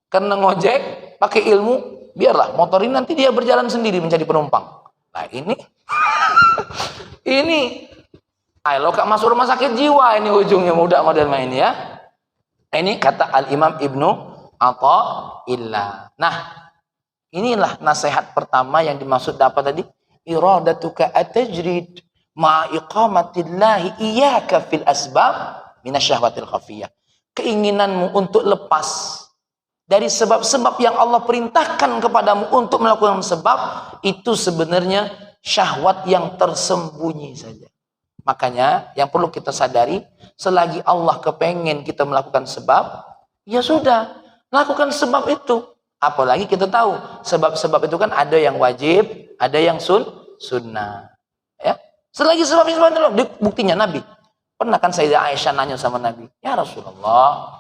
Karena ngojek pakai ilmu, biarlah motor ini nanti dia berjalan sendiri menjadi penumpang. Nah ini lo kak masuk rumah sakit jiwa ini ujungnya muda model main ya. Ini kata Al-Imam Ibnu Athaillah. Nah, inilah nasihat pertama yang dimaksud dapat tadi, iradatuka atajrid ma iqamatillahi iyyaka fil asbab minasyahwatil khafiyah. Keinginanmu untuk lepas dari sebab-sebab yang Allah perintahkan kepadamu untuk melakukan sebab, itu sebenarnya syahwat yang tersembunyi saja. Makanya yang perlu kita sadari, selagi Allah kepengen kita melakukan sebab, ya sudah, lakukan sebab itu. Apalagi kita tahu, sebab-sebab itu kan ada yang wajib, ada yang sunnah. Ya, selagi sebab itu, buktinya Nabi. Pernah kan Sayyidah Aisyah nanya sama Nabi, ya Rasulullah,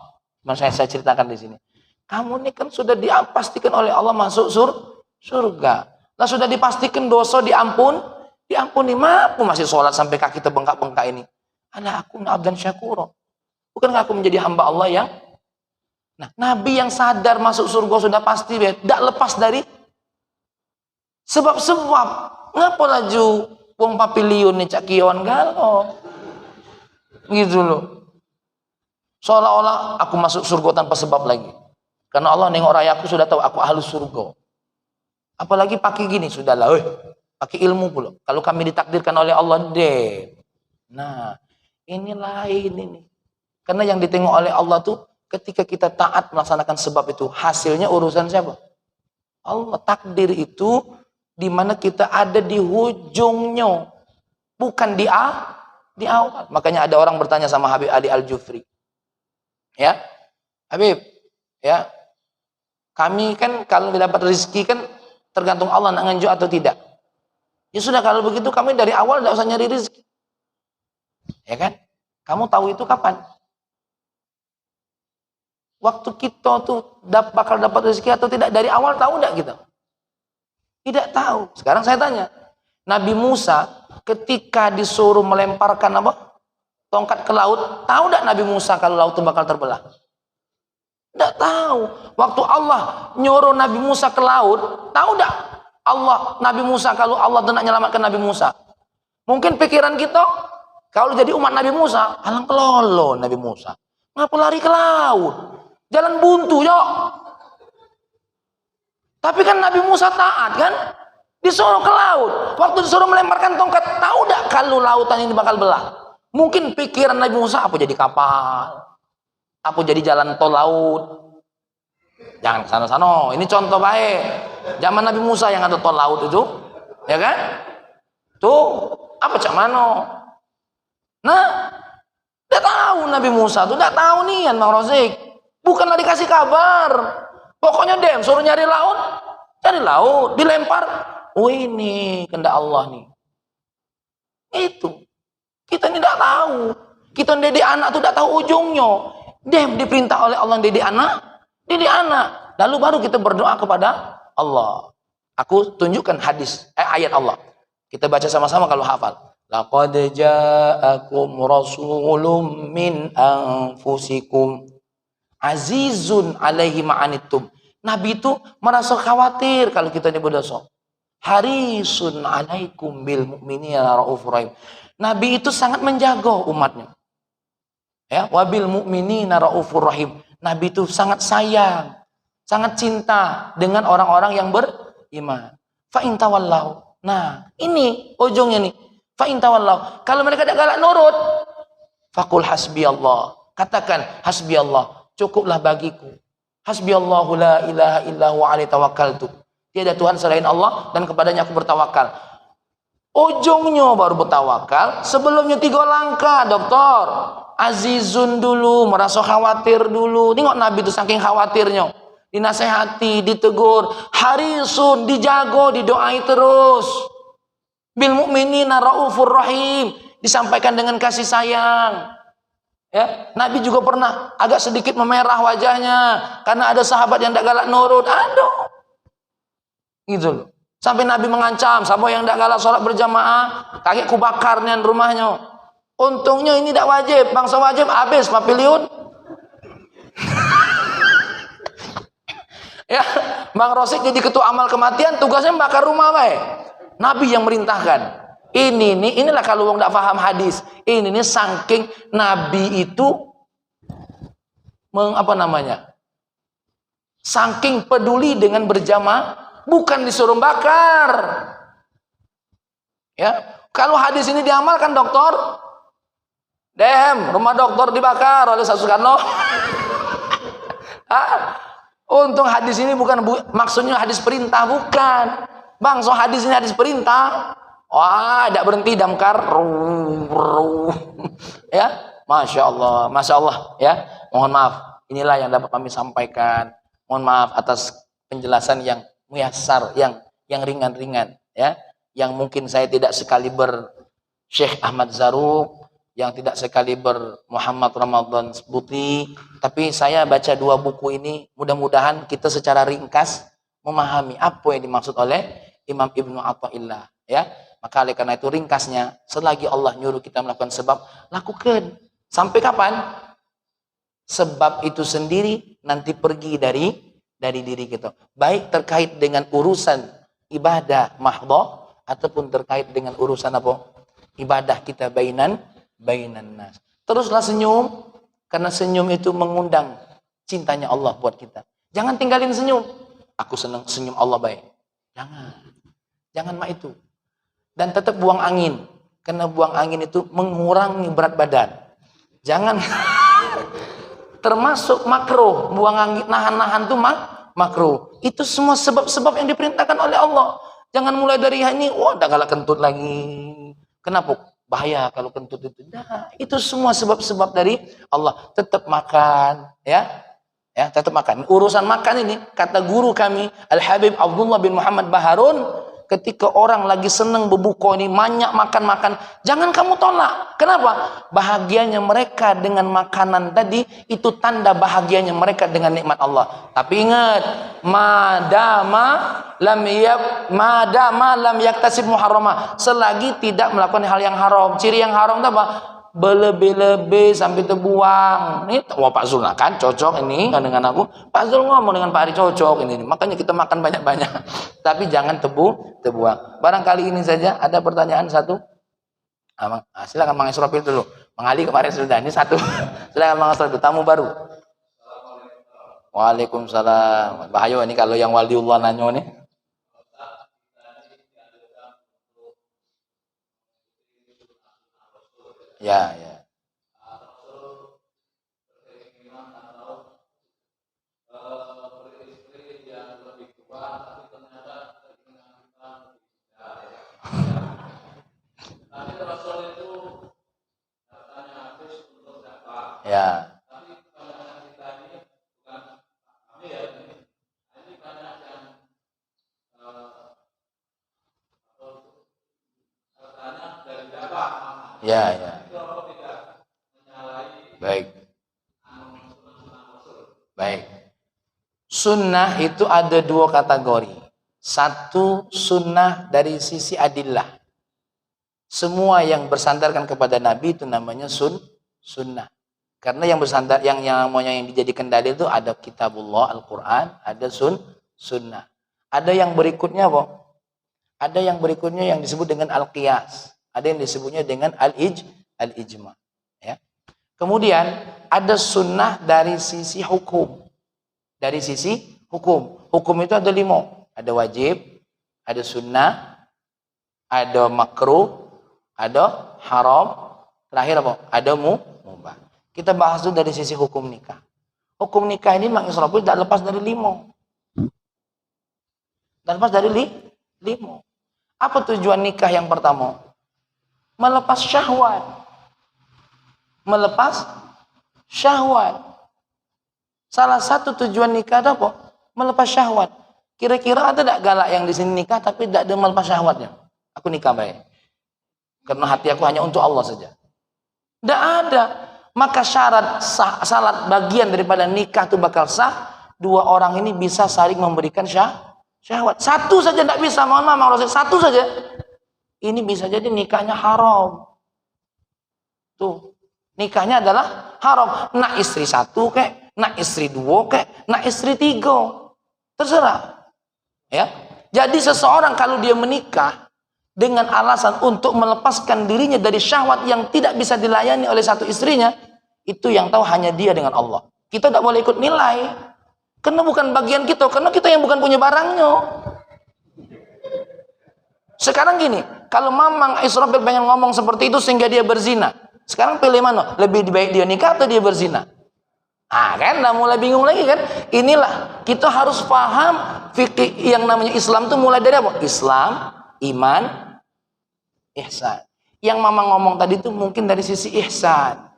saya ceritakan di sini. Kamu ini kan sudah dipastikan oleh Allah masuk surga. Lah sudah dipastikan dosa diampuni, mampu masih sholat sampai kaki terbengkak-bengkak ini. Ala aku abdan syakura. Bukankah aku menjadi hamba Allah yang? Nah, Nabi yang sadar masuk surga sudah pasti, tidak lepas dari sebab-sebab. Ngapa laju wong papiliun nih cakion galo? Gitu loh. Seolah-olah aku masuk surga tanpa sebab lagi. Karena Allah nengok rayaku sudah tahu aku ahli surga. Apalagi pakai gini, sudahlah, pakai ilmu pula. Kalau kami ditakdirkan oleh Allah, deh. Nah, ini lain ini. Karena yang ditengok oleh Allah tuh, ketika kita taat melaksanakan sebab itu, hasilnya urusan siapa? Allah. Takdir itu di mana kita ada di ujungnya, bukan di awal. Makanya ada orang bertanya sama Habib Ali Al-Jufri. Ya, Habib, ya, kami kan kalau dapat rezeki kan tergantung Allah nak nganjuk atau tidak. Ya sudah, kalau begitu kami dari awal tidak usah nyari rezeki. Ya kan? Kamu tahu itu kapan? waktu kita tuh bakal dapat rezeki atau tidak dari awal, tahu enggak kita? Tidak tahu. Sekarang saya tanya, Nabi Musa ketika disuruh melemparkan apa? Tongkat ke laut, tahu enggak Nabi Musa kalau laut itu bakal terbelah? Tidak tahu. Waktu Allah nyuruh Nabi Musa ke laut, tahu enggak Nabi Musa kalau Allah nak menyelamatkan Nabi Musa? Mungkin pikiran kita, kalau jadi umat Nabi Musa, alang kelolo Nabi Musa. Ngapa lari ke laut? Jalan buntu, yuk. Tapi kan Nabi Musa taat kan? Disuruh ke laut. Waktu disuruh melemparkan tongkat, tahu enggak kalau lautan ini bakal belah? Mungkin pikiran Nabi Musa, apa jadi kapal? Apa jadi jalan tol laut? Jangan ke sana-sana. Ini contoh baik. Zaman Nabi Musa yang ada tol laut itu, ya kan? Tuh, apa cak mano? Nah, tidak tahu Nabi Musa tuh, tidak tahu nih Bang Rozik. Bukanlah dikasih kabar. Pokoknya suruh nyari laut, dilempar. Oh ini kehendak Allah nih. Itu. Kita tidak tahu. Kita didik anak tuh tidak tahu ujungnya. Diperintah oleh Allah didik anak. Lalu baru kita berdoa kepada Allah. Aku tunjukkan ayat Allah. Kita baca sama-sama kalau hafal. Laqad ja'akum rasulun min anfusikum azizun alaihi ma'anittum. Nabi itu merasa khawatir kalau kita ini berdosa. Harisun alaikum bil mu'minina raufur rahim. Nabi itu sangat menjaga umatnya. Ya, wabil mu'minina raufur rahim. Nabi itu sangat sayang, sangat cinta dengan orang-orang yang beriman. Fa in tawallau. Nah, ini ujungnya nih. Fa in tawallau. Kalau mereka tidak galak nurut, faqul hasbiyallah. Katakan hasbiyallah, cukuplah bagiku. Hasbiyallahu la ilaha illa huwa alaihi tawakkaltu. Tiada Tuhan selain Allah dan kepadanya aku bertawakal. Ujungnya baru bertawakal, sebelumnya 3 langkah, dokter. Azizun dulu, merasa khawatir dulu. Tengok Nabi itu saking khawatirnya. Dinasehati, ditegur. Harisun, dijago, didoai terus. Bil mu'minina raufur rahim. Disampaikan dengan kasih sayang. Ya, Nabi juga pernah agak sedikit memerah wajahnya karena ada sahabat yang tidak galak nurut. Aduh. Gitu loh. Sampai Nabi mengancam, siapa yang tidak galak sholat berjamaah, kakek ku bakar nih rumahnya. Untungnya ini tidak wajib, bangsa wajib habis papiliun. Ya, Bang Rosik jadi ketua amal kematian, tugasnya bakar rumah baik. Nabi yang merintahkan. Inilah kalau orang tidak paham hadis. Ini saking Nabi itu saking peduli dengan berjamaah, bukan disuruh bakar. Ya, kalau hadis ini diamalkan dokter, rumah dokter dibakar oleh Soekarno. Untung hadis ini bukan maksudnya hadis perintah, bukan. Bang, so hadis ini hadis perintah. Wah, tidak berhenti damkar. Ya, masya Allah, ya. Mohon maaf. Inilah yang dapat kami sampaikan. Mohon maaf atas penjelasan yang muyasar, yang ringan-ringan, ya. Yang mungkin saya tidak sekaliber Syekh Ahmad Zaruk, yang tidak sekaliber Muhammad Ramadan Buti, tapi saya baca 2 buku ini, mudah-mudahan kita secara ringkas memahami apa yang dimaksud oleh Imam Ibnu Athaillah, ya. Maka oleh karena itu ringkasnya, selagi Allah nyuruh kita melakukan sebab, lakukan. Sampai kapan? Sebab itu sendiri nanti pergi dari diri kita. Baik terkait dengan urusan ibadah mahdhah ataupun terkait dengan urusan apa? Ibadah kita bainan nas. Teruslah senyum, karena senyum itu mengundang cintanya Allah buat kita. Jangan tinggalin senyum. Aku senang senyum Allah baik. Jangan mak itu. Dan tetap buang angin, karena buang angin itu mengurangi berat badan. Jangan termasuk makruh, buang angin nahan-nahan itu makruh. Itu semua sebab-sebab yang diperintahkan oleh Allah. Jangan mulai dari ini, udah galak kentut lagi. Kenapa? Bahaya kalau kentut itu. Nah, itu semua sebab-sebab dari Allah. Tetap makan, ya. Ya, tetap makan. Urusan makan ini, kata guru kami Al-Habib Abdullah bin Muhammad Baharun, ketika orang lagi seneng berbuka ini, banyak makan-makan, jangan kamu tolak. Kenapa? Bahagianya mereka dengan makanan tadi, itu tanda bahagianya mereka dengan nikmat Allah. Tapi ingat, madama lam yaktasib muharramah, selagi tidak melakukan hal yang haram. Ciri yang haram itu apa? Berlebih-lebih sampai terbuang. Ini wah Pak Zul kan cocok ini dengan aku. Pak Zul ngomong dengan Pak Ari cocok ini. Makanya kita makan banyak-banyak. Tapi jangan terbuang. Barangkali ini saja. Ada pertanyaan satu? Silakan Mang Isrofil dulu. Mang Ali kemarin sudah. Ini satu. Silakan Mang Isrofil, tamu baru. Waalaikumsalam. Bahaya ini kalau yang waliullah nanya nih. Ya, ya. Ya. Ya, ya. Baik. Baik. Sunnah itu ada dua kategori. Satu, sunnah dari sisi adillah. Semua yang bersandarkan kepada Nabi itu namanya sunnah. Karena yang bersandar, yang dijadikan dalil itu ada kitabullah, Al-Quran, ada sunnah. Ada yang berikutnya, ada yang berikutnya yang disebut dengan al-qiyas. Ada yang disebutnya dengan al-ijma. Ya. Kemudian ada sunnah dari sisi hukum. Dari sisi hukum. Hukum itu ada 5. Ada wajib, ada sunnah, ada makruh, ada haram, terakhir apa? Ada mubah. Kita bahas dulu dari sisi hukum nikah. Hukum nikah ini Mang Isrofil tidak lepas dari 5. Tidak lepas dari 5. Apa tujuan nikah yang pertama? Melepas syahwat. Melepas syahwat. Salah satu tujuan nikah itu apa? Melepas syahwat. Kira-kira ada tidak galak yang di sini nikah tapi tidak ada melepas syahwatnya? Aku nikah baik. Karena hati aku hanya untuk Allah saja. Tidak ada. Maka syarat salat bagian daripada nikah itu bakal sah. Dua orang ini bisa saling memberikan syahwat. Satu saja tidak bisa. Mohon maaf, Mang Rasul. Satu saja. Ini bisa jadi nikahnya haram. Tuh. Nikahnya adalah haram. Nak istri 1 kek, nak istri 2 kek, nak istri 3. Terserah. Ya. Jadi seseorang kalau dia menikah dengan alasan untuk melepaskan dirinya dari syahwat yang tidak bisa dilayani oleh satu istrinya, itu yang tahu hanya dia dengan Allah. Kita tidak boleh ikut nilai. Karena bukan bagian kita, karena kita yang bukan punya barangnya. Sekarang gini, kalau Mamang Isrofil pengen ngomong seperti itu sehingga dia berzina, sekarang pilih mana? Lebih baik dia nikah atau dia berzina? Kan udah mulai bingung lagi kan? Inilah kita harus paham fikih yang namanya Islam itu mulai dari apa? Islam, iman, ihsan. Yang Mama ngomong tadi itu mungkin dari sisi ihsan.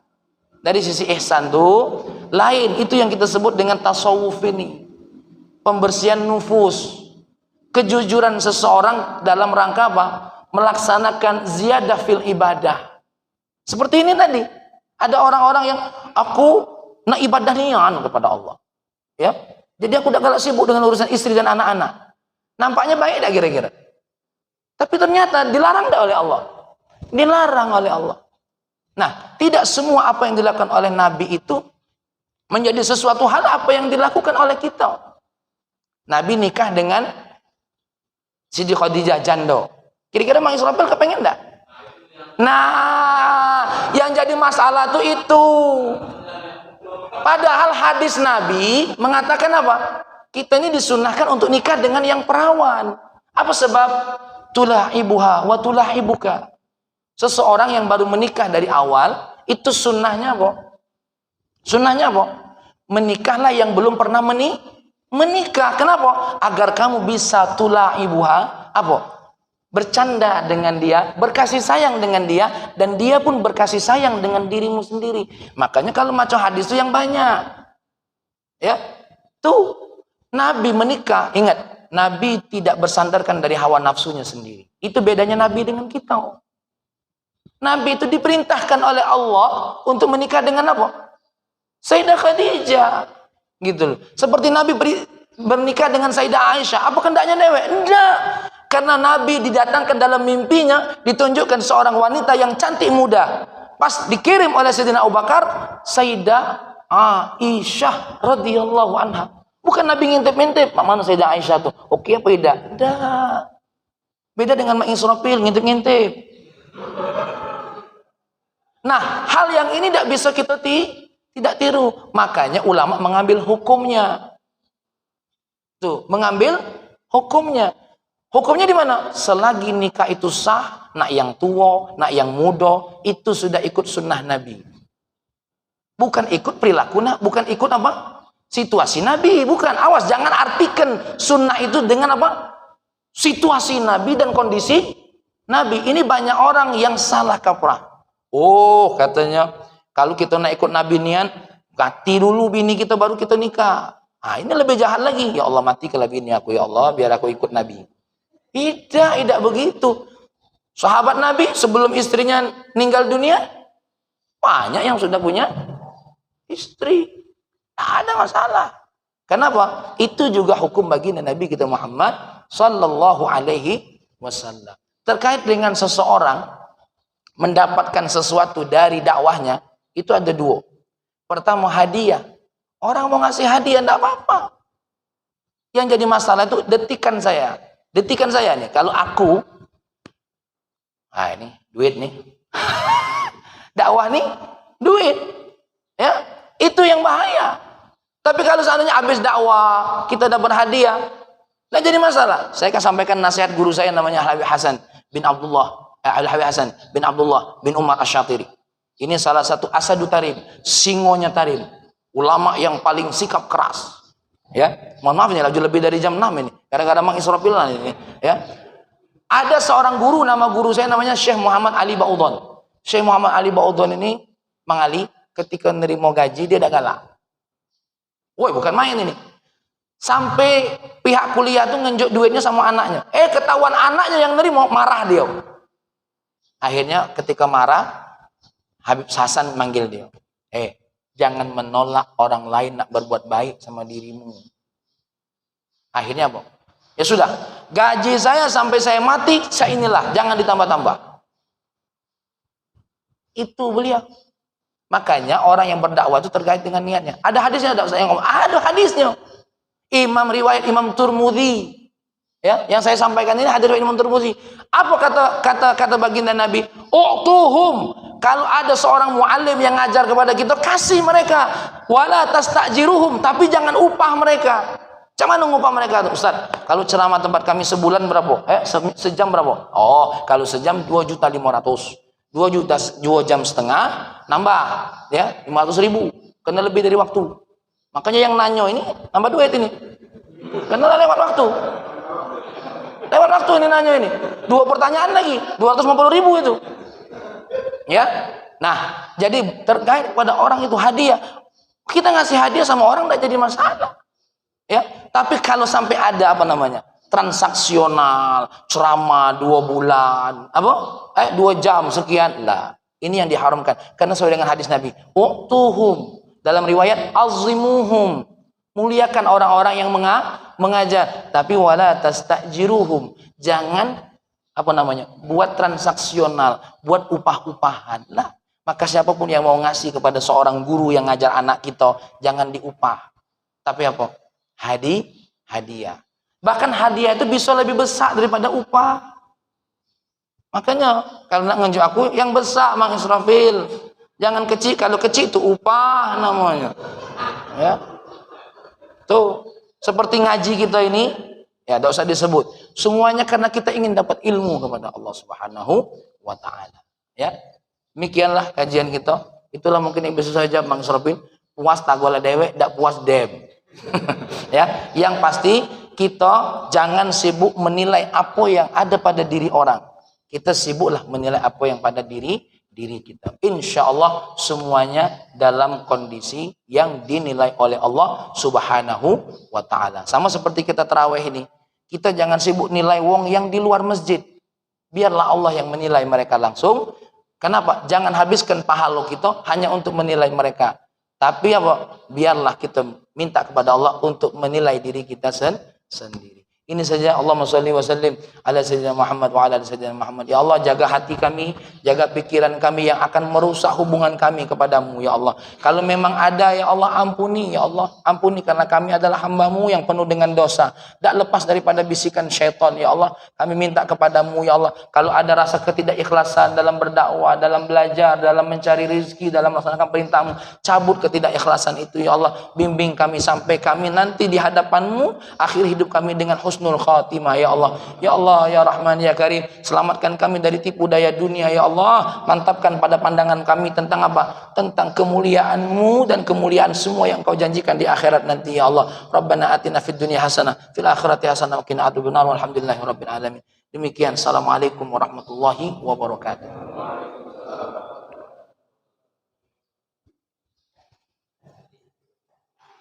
Dari sisi ihsan tuh lain, itu yang kita sebut dengan tasawuf ini. Pembersihan nufus. Kejujuran seseorang dalam rangka apa? Melaksanakan ziyadah fil ibadah. Seperti ini tadi. Ada orang-orang yang aku nak ibadah nian kepada Allah. Ya. Jadi aku tidak galak sibuk dengan urusan istri dan anak-anak. Nampaknya baik tak kira-kira? Tapi ternyata dilarang tak oleh Allah. Dilarang oleh Allah. Nah, tidak semua apa yang dilakukan oleh Nabi itu menjadi sesuatu hal apa yang dilakukan oleh kita. Nabi nikah dengan Siti Khadijah janda. Kira-kira Mang Isrofil kepengen enggak? Nah, yang jadi masalah tuh itu. Padahal hadis Nabi mengatakan apa? Kita ini disunahkan untuk nikah dengan yang perawan. Apa sebab? Tulahibuha wa tulahibuka. Seseorang yang baru menikah dari awal, itu sunnahnya apa? Sunnahnya apa? Menikahlah yang belum pernah menikah. Kenapa? Agar kamu bisa tulahibuha, apa? Bercanda dengan dia, berkasih sayang dengan dia, dan dia pun berkasih sayang dengan dirimu sendiri. Makanya kalau macam hadis itu yang banyak. Ya. Tuh, Nabi menikah, ingat, Nabi tidak bersandarkan dari hawa nafsunya sendiri. Itu bedanya Nabi dengan kita. Nabi itu diperintahkan oleh Allah untuk menikah dengan apa? Sayyidah Khadijah. Gitu loh. Seperti Nabi bernikah dengan Sayyidah Aisyah. Apa kehendaknya dewek? Enggak. Karena Nabi didatangkan dalam mimpinya, ditunjukkan seorang wanita yang cantik muda. Pas dikirim oleh Sayyidina Abu Bakar, Sayyidah Aisyah radhiyallahu anha. Bukan Nabi ngintip-ngintip, mana Sayyidah Aisyah tuh? Oke apa tidak? Enggak. Beda dengan Mak Israfil, ngintip-ngintip. Nah, hal yang ini tidak bisa kita tidak tiru. Makanya ulama mengambil hukumnya. Tuh, mengambil hukumnya. Hukumnya di mana? Selagi nikah itu sah, nak yang tua, nak yang muda, itu sudah ikut sunnah Nabi. Bukan ikut perilaku, bukan ikut apa? Situasi Nabi, bukan. Awas, jangan artikan sunnah itu dengan apa? Situasi Nabi dan kondisi Nabi. Ini banyak orang yang salah kaprah. Oh, katanya kalau kita nak ikut Nabi nian, ganti dulu bini kita baru kita nikah. Ini lebih jahat lagi. Ya Allah, mati kalau bini aku, ya Allah, biar aku ikut Nabi. Tidak begitu. Sahabat Nabi sebelum istrinya meninggal dunia, banyak yang sudah punya istri. Tidak ada masalah. Kenapa? Itu juga hukum baginda Nabi kita Muhammad sallallahu alaihi wasallam. Terkait dengan seseorang mendapatkan sesuatu dari dakwahnya, itu ada dua. Pertama, hadiah. Orang mau ngasih hadiah, tidak apa-apa. Yang jadi masalah itu detikan saya. Detikan saya nih, kalau aku, ini duit nih. Dakwah nih, duit. Ya, itu yang bahaya. Tapi kalau seandainya habis dakwah, kita dapat hadiah, tidak jadi masalah. Saya akan sampaikan nasihat guru saya namanya Al-Habib Hasan bin Abdullah. Al-Habib Hasan bin Abdullah bin Umar Asy-Syatiri. Ini salah satu asadu tarim, singonya tarim. Ulama yang paling sikap keras. Ya, mohon maaf ini lagi lebih dari jam 6 ini. Gara-gara Mang Israfil ini, ya. Ada seorang guru, nama guru saya namanya Syekh Muhammad Ali Ba'udhan. Syekh Muhammad Ali Ba'udhan ini, Mang Ali, ketika nerima gaji dia tidak galak. Woi, bukan main ini. Sampai pihak kuliah tuh ngenjuk duitnya sama anaknya. Ketahuan anaknya yang nerima, marah dia. Akhirnya ketika marah, Habib Hasan manggil dia. Jangan menolak orang lain nak berbuat baik sama dirimu. Akhirnya apa? Ya sudah, gaji saya sampai saya mati, saya inilah, jangan ditambah-tambah. Itu beliau. Makanya orang yang berdakwah itu terkait dengan niatnya. Ada hadisnya, saya ngomong, ada hadisnya. Riwayat Imam Tirmidzi. Ya, yang saya sampaikan ini hadis riwayat Imam Tirmidzi. Apa kata baginda Nabi? U'tuhum. Kalau ada seorang muallim yang ngajar kepada kita, kasih mereka. Wala tastajiruhum, tapi jangan upah mereka. Macam mana ngupah mereka tuh, Ustaz? Kalau ceramah tempat kami sebulan berapa? Sejam berapa? Oh, kalau sejam 2.500.000. 2 jam setengah nambah ya 500.000. Kena lebih dari waktu. Makanya yang nanyo ini nambah duit ini. Kena lewat waktu. Lewat waktu ini nanyo ini. 2 pertanyaan lagi, 250.000 itu. Ya. Nah, jadi terkait pada orang itu hadiah. Kita ngasih hadiah sama orang tidak jadi masalah. Ya, tapi kalau sampai ada transaksional, ceramah 2 bulan, 2 jam sekian lah. Ini yang diharamkan karena sesuai dengan hadis Nabi. Utuhum, dalam riwayat azimuhum, muliakan orang-orang yang mengajar, tapi wala tastajiruhum, jangan buat transaksional, buat upah-upahan lah. Maka siapapun yang mau ngasih kepada seorang guru yang ngajar anak kita, jangan diupah. Tapi hadiah. Bahkan hadiah itu bisa lebih besar daripada upah. Makanya kalau nak nganjuk aku yang besar, Mang Israfil. Jangan kecil, kalau kecil itu upah namanya. Ya. Tuh, seperti ngaji kita ini, ya tidak usah disebut. Semuanya karena kita ingin dapat ilmu kepada Allah Subhanahu wa taala. Ya. Demikianlah kajian kita. Itulah mungkin yang bisa saja Mang Israfil. Puas tagola dewek, tidak puas dem. Ya, yang pasti kita jangan sibuk menilai apa yang ada pada diri orang. Kita sibuklah menilai apa yang pada diri kita. Insya Allah semuanya dalam kondisi yang dinilai oleh Allah Subhanahu wa taala. Sama seperti kita tarawih ini. Kita jangan sibuk nilai wong yang di luar masjid. Biarlah Allah yang menilai mereka langsung. Kenapa? Jangan habiskan pahala kita hanya untuk menilai mereka. Tapi apa? Biarlah kita minta kepada Allah untuk menilai diri kita sendiri. Ini saja. Allahumma shalli wa sallim ala sayyidina Muhammad wa ala sayyidina Muhammad. Ya Allah, jaga hati kami, jaga pikiran kami yang akan merusak hubungan kami kepadamu, ya Allah. Kalau memang ada, ya Allah, ampuni, ya Allah. Ampuni, karena kami adalah hamba-Mu yang penuh dengan dosa. Tak lepas daripada bisikan syaitan, ya Allah. Kami minta kepadamu, ya Allah. Kalau ada rasa ketidakikhlasan dalam berdakwah, dalam belajar, dalam mencari rezeki, dalam melaksanakan perintah-Mu, cabut ketidakikhlasan itu, ya Allah. Bimbing kami sampai kami nanti di hadapan-Mu, akhir hidup kami dengan husnul khatimah, ya Allah. Ya Allah, ya Rahman, ya Karim, selamatkan kami dari tipu daya dunia, ya Allah. Mantapkan pada pandangan kami tentang apa? Tentang kemuliaan-Mu dan kemuliaan semua yang Kau janjikan di akhirat nanti, ya Allah. Rabbana atina fid dunya hasanah, fil akhirati hasanah, wa qina adzabannar. Walhamdulillahirabbil alamin. Demikian, assalamualaikum warahmatullahi wabarakatuh.